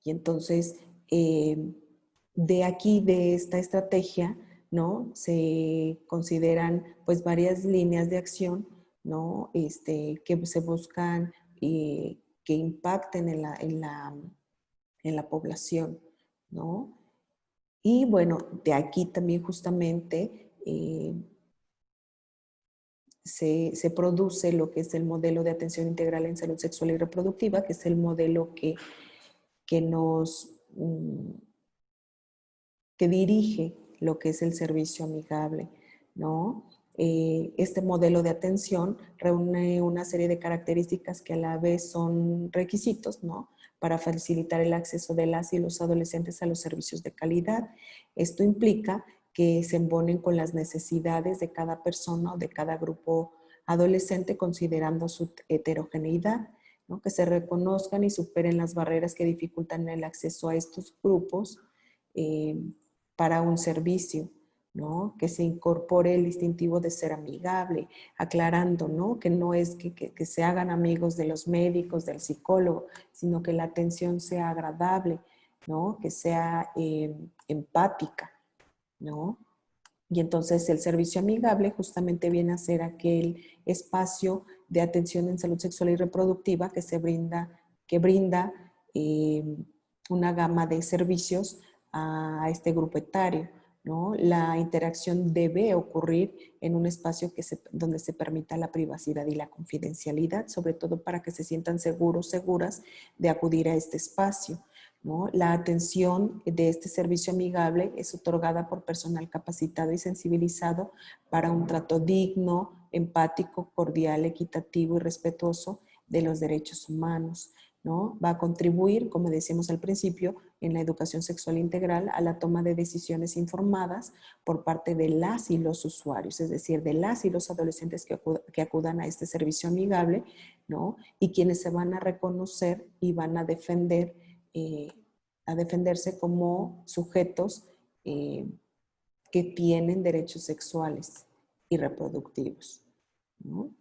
Y entonces, de aquí, de esta estrategia, ¿no? Se consideran pues varias líneas de acción, ¿no? Que se buscan que impacten en la población, ¿no? Y bueno, de aquí también justamente se produce lo que es el modelo de atención integral en salud sexual y reproductiva, que es el modelo que nos que dirige lo que es el servicio amigable, ¿no? Este modelo de atención reúne una serie de características que a la vez son requisitos, ¿no? Para facilitar el acceso de las y los adolescentes a los servicios de calidad. Esto implica que se embonen con las necesidades de cada persona o de cada grupo adolescente considerando su heterogeneidad, ¿no? Que se reconozcan y superen las barreras que dificultan el acceso a estos grupos para un servicio, ¿no? Que se incorpore el distintivo de ser amigable, aclarando, ¿no? Que no es que se hagan amigos de los médicos, del psicólogo, sino que la atención sea agradable, ¿no? Que sea empática, ¿no? Y entonces el servicio amigable justamente viene a ser aquel espacio de atención en salud sexual y reproductiva que brinda una gama de servicios a este grupo etario, ¿no? La interacción debe ocurrir en un espacio donde se permita la privacidad y la confidencialidad, sobre todo para que se sientan seguros, seguras de acudir a este espacio, ¿no? La atención de este servicio amigable es otorgada por personal capacitado y sensibilizado para un trato digno, empático, cordial, equitativo y respetuoso de los derechos humanos, ¿no? Va a contribuir, como decíamos al principio, en la educación sexual integral a la toma de decisiones informadas por parte de las y los usuarios, es decir, de las y los adolescentes que acudan a este servicio amigable, ¿no? Y quienes se van a reconocer y van a defenderse como sujetos que tienen derechos sexuales y reproductivos, ¿no?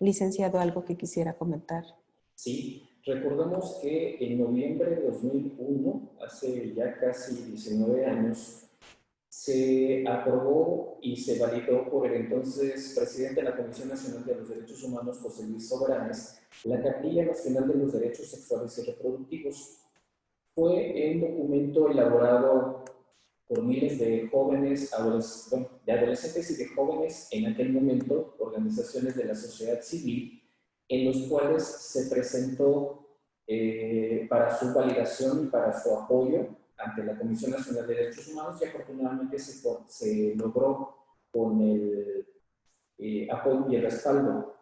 Licenciado, ¿algo que quisiera comentar? Sí, recordemos que en noviembre de 2001, hace ya casi 19 años, se aprobó y se validó por el entonces presidente de la Comisión Nacional de los Derechos Humanos, José Luis Sobranes, la Cartilla Nacional de los Derechos Sexuales y Reproductivos. Fue un documento elaborado por miles de jóvenes, de adolescentes y de jóvenes en aquel momento, organizaciones de la sociedad civil, en los cuales se presentó para su validación y para su apoyo ante la Comisión Nacional de Derechos Humanos, y afortunadamente se logró con el apoyo y el respaldo.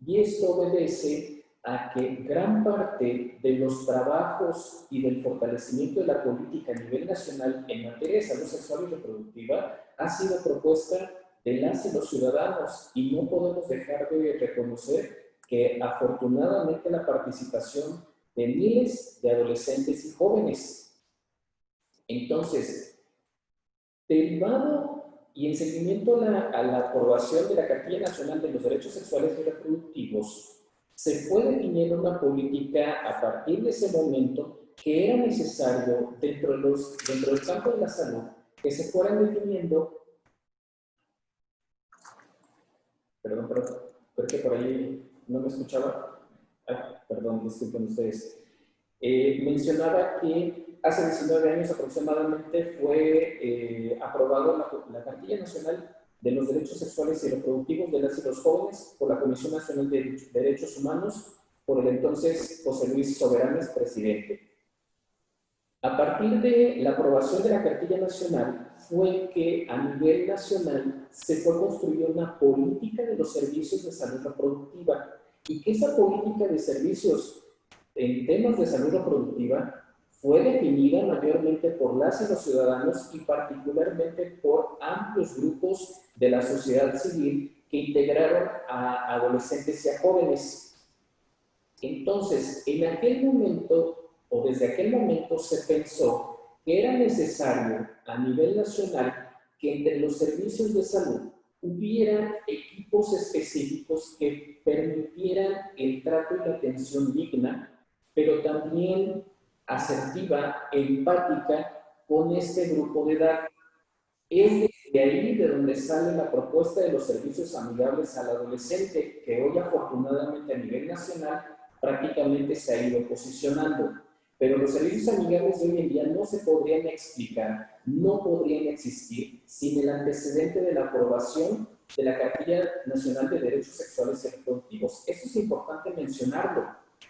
Y esto obedece a que gran parte de los trabajos y del fortalecimiento de la política a nivel nacional en materia de salud sexual y reproductiva ha sido propuesta de las y los ciudadanos, y no podemos dejar de reconocer que afortunadamente la participación de miles de adolescentes y jóvenes. Entonces, derivado y en seguimiento a la aprobación de la Cartilla Nacional de los Derechos Sexuales y Reproductivos, se fue definiendo una política a partir de ese momento que era necesario dentro del campo de la salud que se fueran definiendo. Perdón, creo que por ahí no me escuchaba. Perdón, disculpen ustedes. Mencionaba que hace 19 años aproximadamente fue aprobada la Cartilla Nacional de los Derechos Sexuales y Reproductivos de las y los jóvenes por la Comisión Nacional de Derechos Humanos, por el entonces José Luis Soberanes, presidente. A partir de la aprobación de la Cartilla Nacional fue que a nivel nacional se fue construyendo una política de los servicios de salud reproductiva, y que esa política de servicios en temas de salud reproductiva fue definida mayormente por las y los ciudadanos, y particularmente por amplios grupos de la sociedad civil que integraron a adolescentes y a jóvenes. Entonces, en aquel momento, o desde aquel momento, se pensó que era necesario a nivel nacional que entre los servicios de salud hubiera equipos específicos que permitieran el trato y la atención digna, pero también asertiva, empática con este grupo de edad. Es de ahí de donde sale la propuesta de los servicios amigables al adolescente, que hoy afortunadamente a nivel nacional prácticamente se ha ido posicionando. Pero los servicios amigables de hoy en día no se podrían explicar, no podrían existir sin el antecedente de la aprobación de la Cartilla Nacional de Derechos Sexuales y Reproductivos. Eso es importante mencionarlo,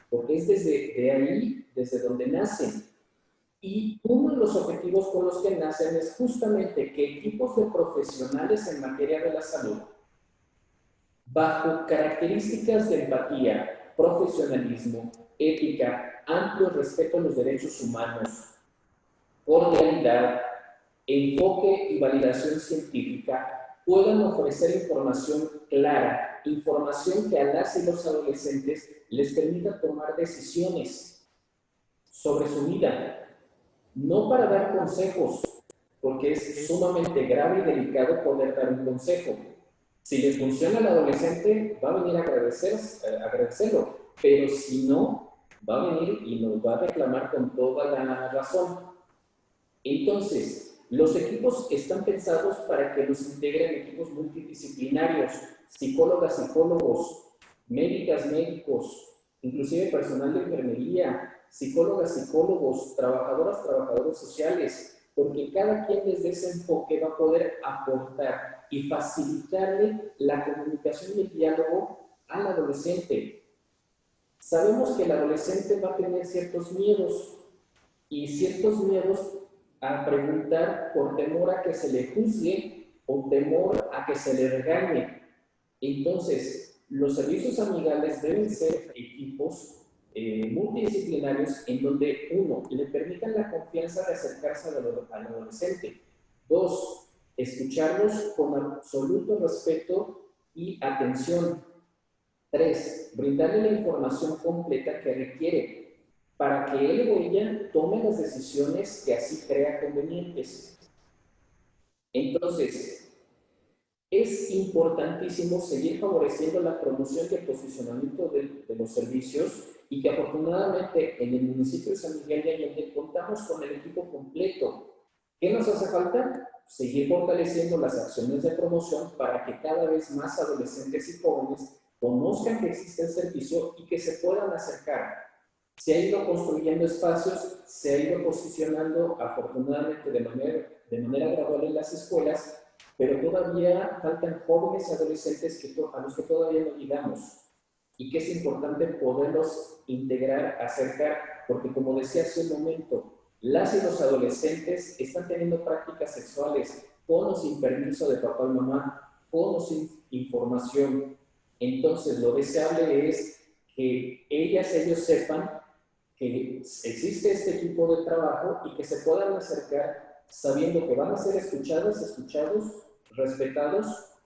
porque es desde ahí, desde donde nacen. Y uno de los objetivos con los que nacen es justamente que equipos de profesionales en materia de la salud, bajo características de empatía, profesionalismo, ética, amplio respeto a los derechos humanos, cordialidad, enfoque y validación científica, puedan ofrecer información clara, información que a las y los adolescentes les permita tomar decisiones sobre su vida. No para dar consejos, porque es sumamente grave y delicado poder dar un consejo. Si le funciona al adolescente, va a venir a agradecerlo, pero si no, va a venir y nos va a reclamar con toda la razón. Entonces, los equipos están pensados para que los integren equipos multidisciplinarios, psicólogas, psicólogos, médicas, médicos, inclusive personal de enfermería, psicólogas, psicólogos, trabajadoras, trabajadores sociales, porque cada quien desde ese enfoque va a poder aportar y facilitarle la comunicación y el diálogo al adolescente. Sabemos que el adolescente va a tener ciertos miedos a preguntar por temor a que se le juzgue o temor a que se le regañe. Entonces, los servicios amigables deben ser equipos multidisciplinarios en donde, uno, le permitan la confianza de acercarse al adolescente. Dos, escucharlos con absoluto respeto y atención. Tres, brindarle la información completa que requiere para que él o ella tome las decisiones que así crea convenientes. Entonces, es importantísimo seguir favoreciendo la promoción y el posicionamiento de los servicios, y que afortunadamente en el municipio de San Miguel de Allende contamos con el equipo completo. ¿Qué nos hace falta? Seguir fortaleciendo las acciones de promoción para que cada vez más adolescentes y jóvenes conozcan que existe el servicio y que se puedan acercar. Se ha ido construyendo espacios, se ha ido posicionando afortunadamente de de manera gradual en las escuelas, pero todavía faltan jóvenes y adolescentes a los que todavía no llegamos y que es importante poderlos integrar, acercar, porque como decía hace un momento, las y los adolescentes están teniendo prácticas sexuales con o sin permiso de papá y mamá, con o sin información. Entonces, lo deseable es que ellos sepan que existe este tipo de trabajo y que se puedan acercar sabiendo que van a ser escuchados,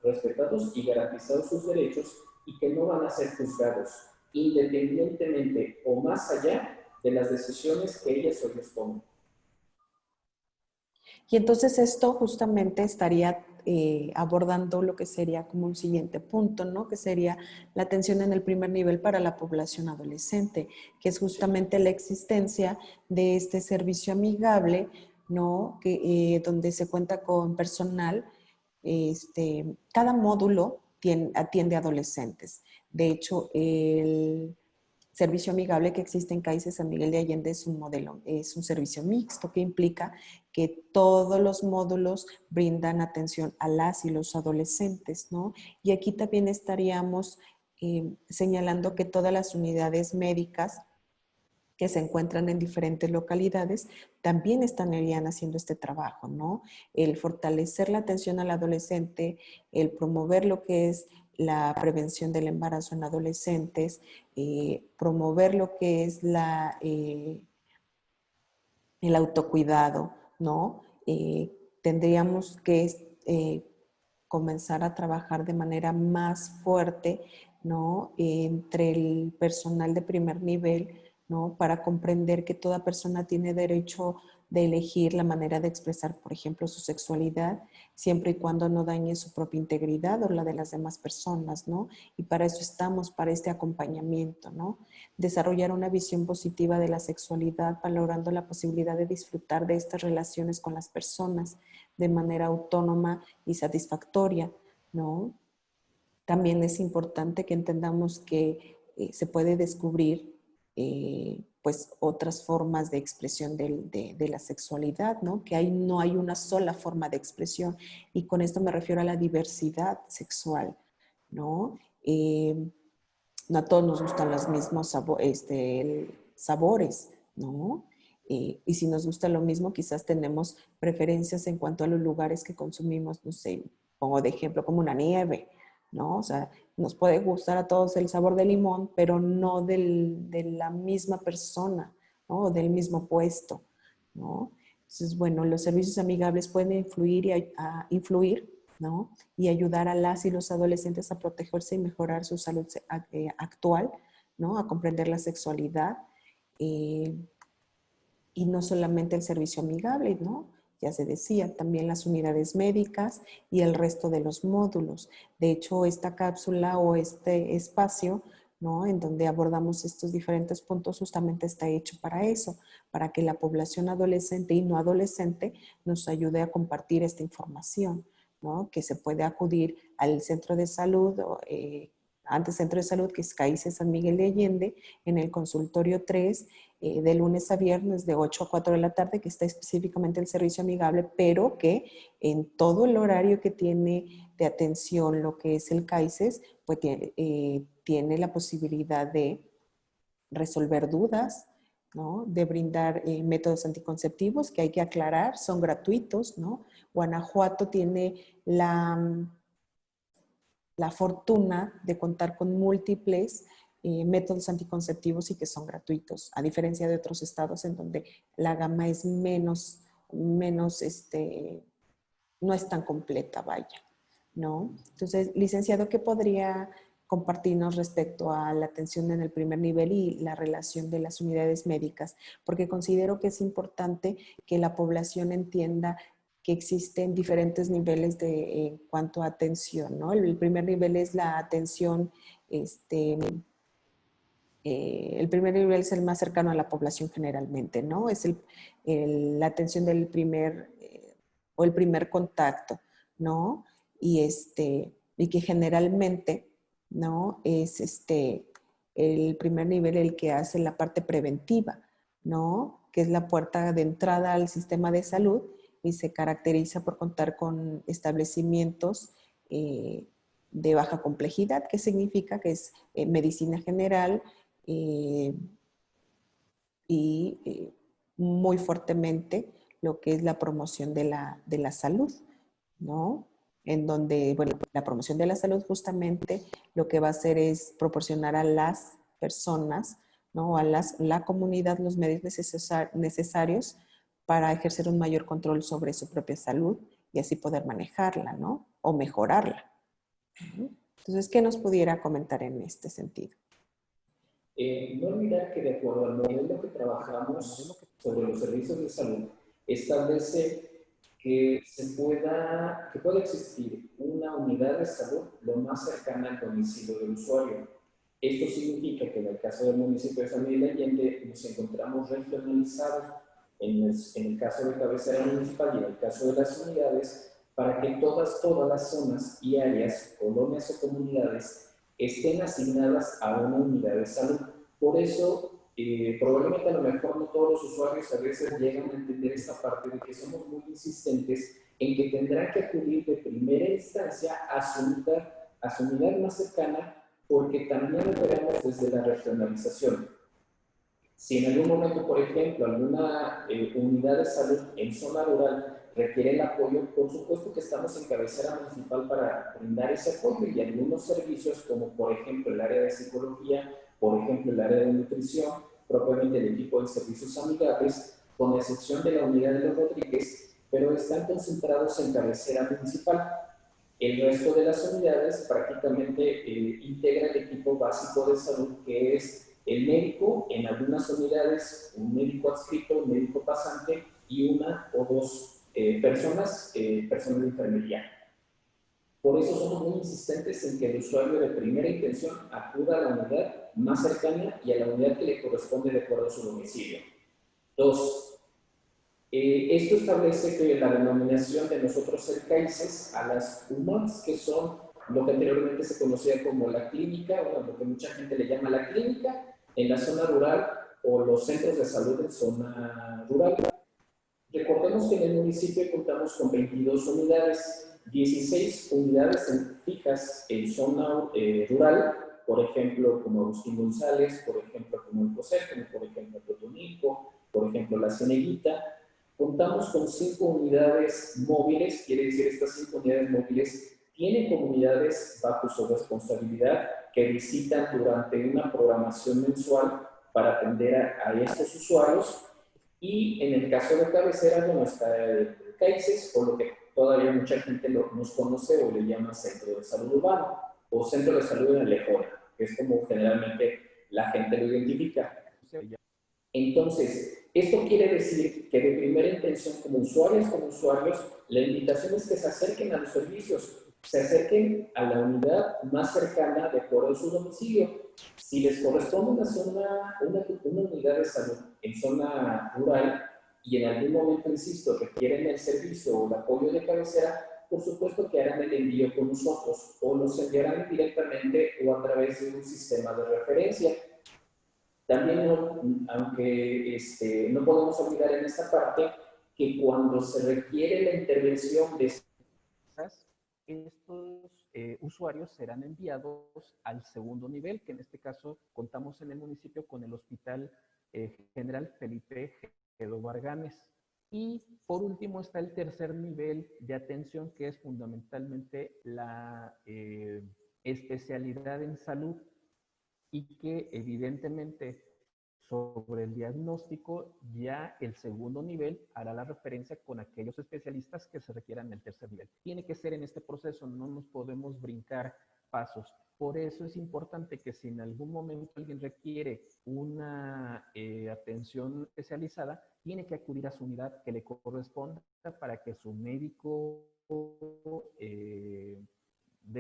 respetados y garantizados sus derechos y que no van a ser juzgados, independientemente o más allá de las decisiones que ellas o ellos tomen. Y entonces esto justamente estaría abordando lo que sería como un siguiente punto, ¿no? Que sería la atención en el primer nivel para la población adolescente, que es justamente la existencia de este servicio amigable, ¿no? Donde se cuenta con personal. Cada módulo atiende a adolescentes. De hecho, el servicio amigable que existe en CAICE San Miguel de Allende es un modelo, es un servicio mixto que implica que todos los módulos brindan atención a las y los adolescentes, ¿no? Y aquí también estaríamos señalando que todas las unidades médicas que se encuentran en diferentes localidades también estarían haciendo este trabajo, ¿no? El fortalecer la atención al adolescente, el promover lo que es la prevención del embarazo en adolescentes, promover lo que es el autocuidado, ¿no? Tendríamos que comenzar a trabajar de manera más fuerte, ¿no? Entre el personal de primer nivel, ¿no? Para comprender que toda persona tiene derecho de elegir la manera de expresar, por ejemplo, su sexualidad, siempre y cuando no dañe su propia integridad o la de las demás personas, ¿no? Y para eso estamos, para este acompañamiento, ¿no? Desarrollar una visión positiva de la sexualidad, valorando la posibilidad de disfrutar de estas relaciones con las personas de manera autónoma y satisfactoria, ¿no? También es importante que entendamos que se puede descubrir pues otras formas de expresión de la sexualidad, ¿no? Que no hay una sola forma de expresión, y con esto me refiero a la diversidad sexual, ¿no? No a todos nos gustan los mismos sabores, ¿no? Y si nos gusta lo mismo, quizás tenemos preferencias en cuanto a los lugares que consumimos, no sé, pongo de ejemplo como una nieve, ¿no? O sea, nos puede gustar a todos el sabor de limón, pero no de la misma persona, ¿no? O del mismo puesto, ¿no? Entonces, bueno, los servicios amigables pueden influir, ¿no? Y ayudar a las y los adolescentes a protegerse y mejorar su salud actual, ¿no? A comprender la sexualidad, y no solamente el servicio amigable, ¿no? Ya se decía, también las unidades médicas y el resto de los módulos. De hecho, esta cápsula o este espacio, ¿no? En donde abordamos estos diferentes puntos justamente está hecho para eso, para que la población adolescente y no adolescente nos ayude a compartir esta información, ¿no? Que se puede acudir al centro de salud, antes centro de salud, que es CAICE San Miguel de Allende, en el consultorio 3, de lunes a viernes de 8 a 4 de la tarde, que está específicamente el servicio amigable, pero que en todo el horario que tiene de atención lo que es el CAICES, pues tiene la posibilidad de resolver dudas, ¿no? De brindar métodos anticonceptivos, que hay que aclarar, son gratuitos, ¿no? Guanajuato tiene la fortuna de contar con múltiples métodos anticonceptivos y que son gratuitos, a diferencia de otros estados en donde la gama es menos no es tan completa, vaya, ¿no? Entonces, licenciado, ¿qué podría compartirnos respecto a la atención en el primer nivel y la relación de las unidades médicas? Porque considero que es importante que la población entienda que existen diferentes niveles en cuanto a atención, ¿no? El primer nivel es la atención, el primer nivel es el más cercano a la población generalmente, ¿no? Es la atención del o el primer contacto, ¿no? Y que generalmente, ¿no? Es el primer nivel el que hace la parte preventiva, ¿no? Que es la puerta de entrada al sistema de salud y se caracteriza por contar con establecimientos de baja complejidad, que significa que es medicina general y muy fuertemente lo que es la promoción de la salud, ¿no? En donde, bueno, la promoción de la salud justamente lo que va a hacer es proporcionar a las personas, ¿no? A la comunidad los medios necesarios para ejercer un mayor control sobre su propia salud y así poder manejarla, ¿no? O mejorarla. Entonces, ¿qué nos pudiera comentar en este sentido? No olvidar que de acuerdo al modelo que trabajamos sobre los servicios de salud, establece que pueda existir una unidad de salud lo más cercana al domicilio del usuario. Esto significa que en el caso del municipio de San Miguel de Allende nos encontramos regionalizados en el caso de cabecera municipal y en el caso de las unidades, para que todas las zonas y áreas, colonias o comunidades estén asignadas a una unidad de salud. Por eso, probablemente a lo mejor no todos los usuarios a veces llegan a entender esta parte de que somos muy insistentes en que tendrán que acudir de primera instancia a su unidad más cercana, porque también lo veremos desde la regionalización. Si en algún momento, por ejemplo, alguna unidad de salud en zona rural requiere el apoyo, por supuesto que estamos en cabecera municipal para brindar ese apoyo, y algunos servicios como por ejemplo el área de psicología, por ejemplo el área de nutrición, propiamente el equipo de servicios amigables, con excepción de la unidad de los Rodríguez, pero están concentrados en cabecera municipal. El resto de las unidades prácticamente integra el equipo básico de salud, que es el médico, en algunas unidades, un médico adscrito, un médico pasante y una o dos personas de enfermería. Por eso somos muy insistentes en que el usuario de primera intención acuda a la unidad más cercana y a la unidad que le corresponde de acuerdo a su domicilio. 2. Esto establece que la denominación de nosotros CAICES a las UMAPs, que son lo que anteriormente se conocía como la clínica, o lo que mucha gente le llama la clínica, en la zona rural o los centros de salud en zona rural. Recordemos que en el municipio contamos con 22 unidades, 16 unidades fijas en zona rural, por ejemplo, como Agustín González, por ejemplo, como el José, como por ejemplo Totonilco, por ejemplo La Cieneguita. Contamos con 5 unidades móviles, quiere decir estas 5 unidades móviles tienen comunidades bajo su responsabilidad que visitan durante una programación mensual para atender a estos usuarios. Y en el caso de cabecera, bueno, está el CAICES, o lo que todavía mucha gente nos conoce o le llama Centro de Salud Urbano o Centro de Salud en Alejona, que es como generalmente la gente lo identifica. Entonces, esto quiere decir que de primera intención, como usuarios, la invitación es que se acerquen a los servicios, se acerquen a la unidad más cercana de acuerdo a su domicilio. Si les corresponde una unidad de salud en zona rural y en algún momento, insisto, requieren el servicio o el apoyo de cabecera, por supuesto que harán el envío con nosotros o los enviarán directamente o a través de un sistema de referencia. También, aunque no podemos olvidar en esta parte que cuando se requiere la intervención de estos usuarios serán enviados al segundo nivel, que en este caso contamos en el municipio con el Hospital General Felipe Gedo Barganes. Y por último está el tercer nivel de atención, que es fundamentalmente la especialidad en salud, y que evidentemente sobre el diagnóstico ya el segundo nivel hará la referencia con aquellos especialistas que se requieran en el tercer nivel. Tiene que ser en este proceso, no nos podemos brincar pasos. Por eso es importante que si en algún momento alguien requiere una atención especializada, tiene que acudir a su unidad que le corresponda para que su médico de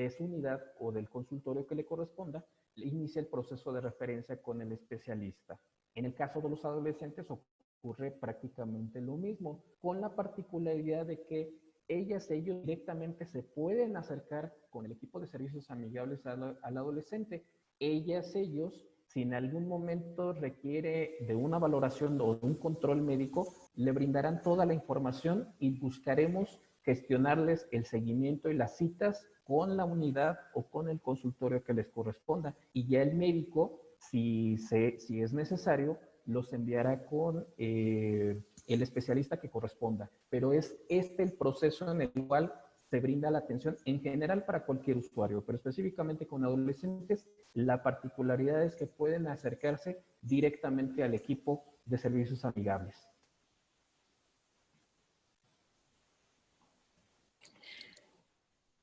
su unidad o del consultorio que le corresponda inicia el proceso de referencia con el especialista. En el caso de los adolescentes ocurre prácticamente lo mismo, con la particularidad de que ellos directamente se pueden acercar con el equipo de servicios amigables al adolescente. Ellos Si en algún momento requiere de una valoración o de un control médico, le brindarán toda la información y buscaremos gestionarles el seguimiento y las citas con la unidad o con el consultorio que les corresponda. Y ya el médico, si es necesario, los enviará con el especialista que corresponda. Pero es este el proceso en el cual se brinda la atención en general para cualquier usuario, pero específicamente con adolescentes, la particularidad es que pueden acercarse directamente al equipo de servicios amigables.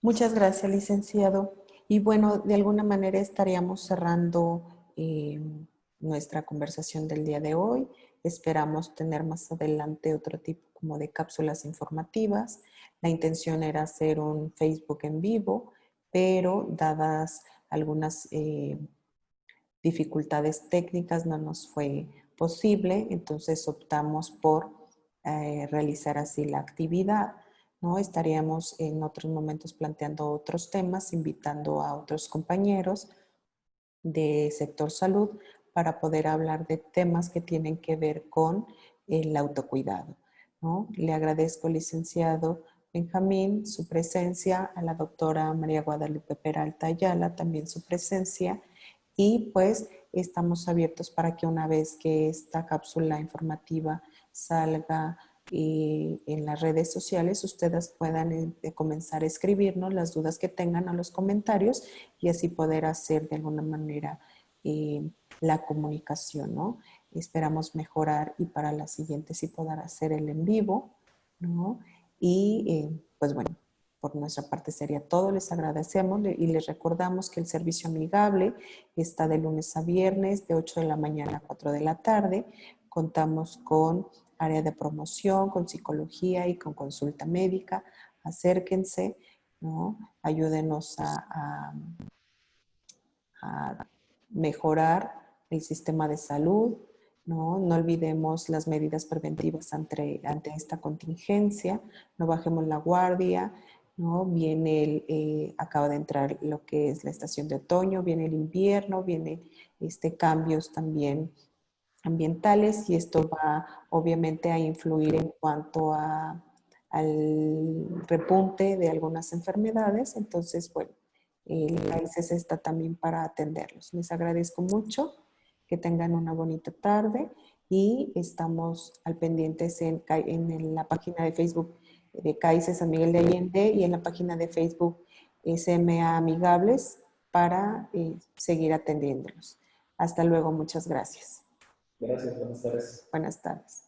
Muchas gracias, licenciado. Y bueno, de alguna manera estaríamos cerrando nuestra conversación del día de hoy. Esperamos tener más adelante otro tipo como de cápsulas informativas. La intención era hacer un Facebook en vivo, pero dadas algunas dificultades técnicas no nos fue posible, entonces optamos por realizar así la actividad, ¿no? Estaríamos en otros momentos planteando otros temas, invitando a otros compañeros de sector salud para poder hablar de temas que tienen que ver con el autocuidado, ¿no? Le agradezco, licenciado Benjamín, su presencia, a la doctora María Guadalupe Peralta Ayala también su presencia, y pues estamos abiertos para que una vez que esta cápsula informativa salga en las redes sociales, ustedes puedan comenzar a escribirnos las dudas que tengan a los comentarios y así poder hacer de alguna manera la comunicación, ¿no? Esperamos mejorar y para la siguiente sí poder hacer el en vivo, ¿no? Y pues bueno, por nuestra parte sería todo. Les agradecemos y les recordamos que el servicio amigable está de lunes a viernes de 8 de la mañana a 4 de la tarde. Contamos con área de promoción, con psicología y con consulta médica. Acérquense, ¿no? Ayúdenos a mejorar el sistema de salud, ¿no? No olvidemos las medidas preventivas ante esta contingencia, no bajemos la guardia, ¿no? Viene acaba de entrar lo que es la estación de otoño, viene el invierno, viene cambios también ambientales y esto va obviamente a influir en cuanto al repunte de algunas enfermedades. Entonces, bueno, el AICES está también para atenderlos. Les agradezco mucho, que tengan una bonita tarde y estamos al pendientes en la página de Facebook de CAICES San Miguel de Allende y en la página de Facebook SMA Amigables para seguir atendiéndolos. Hasta luego, muchas gracias. Gracias, buenas tardes. Buenas tardes.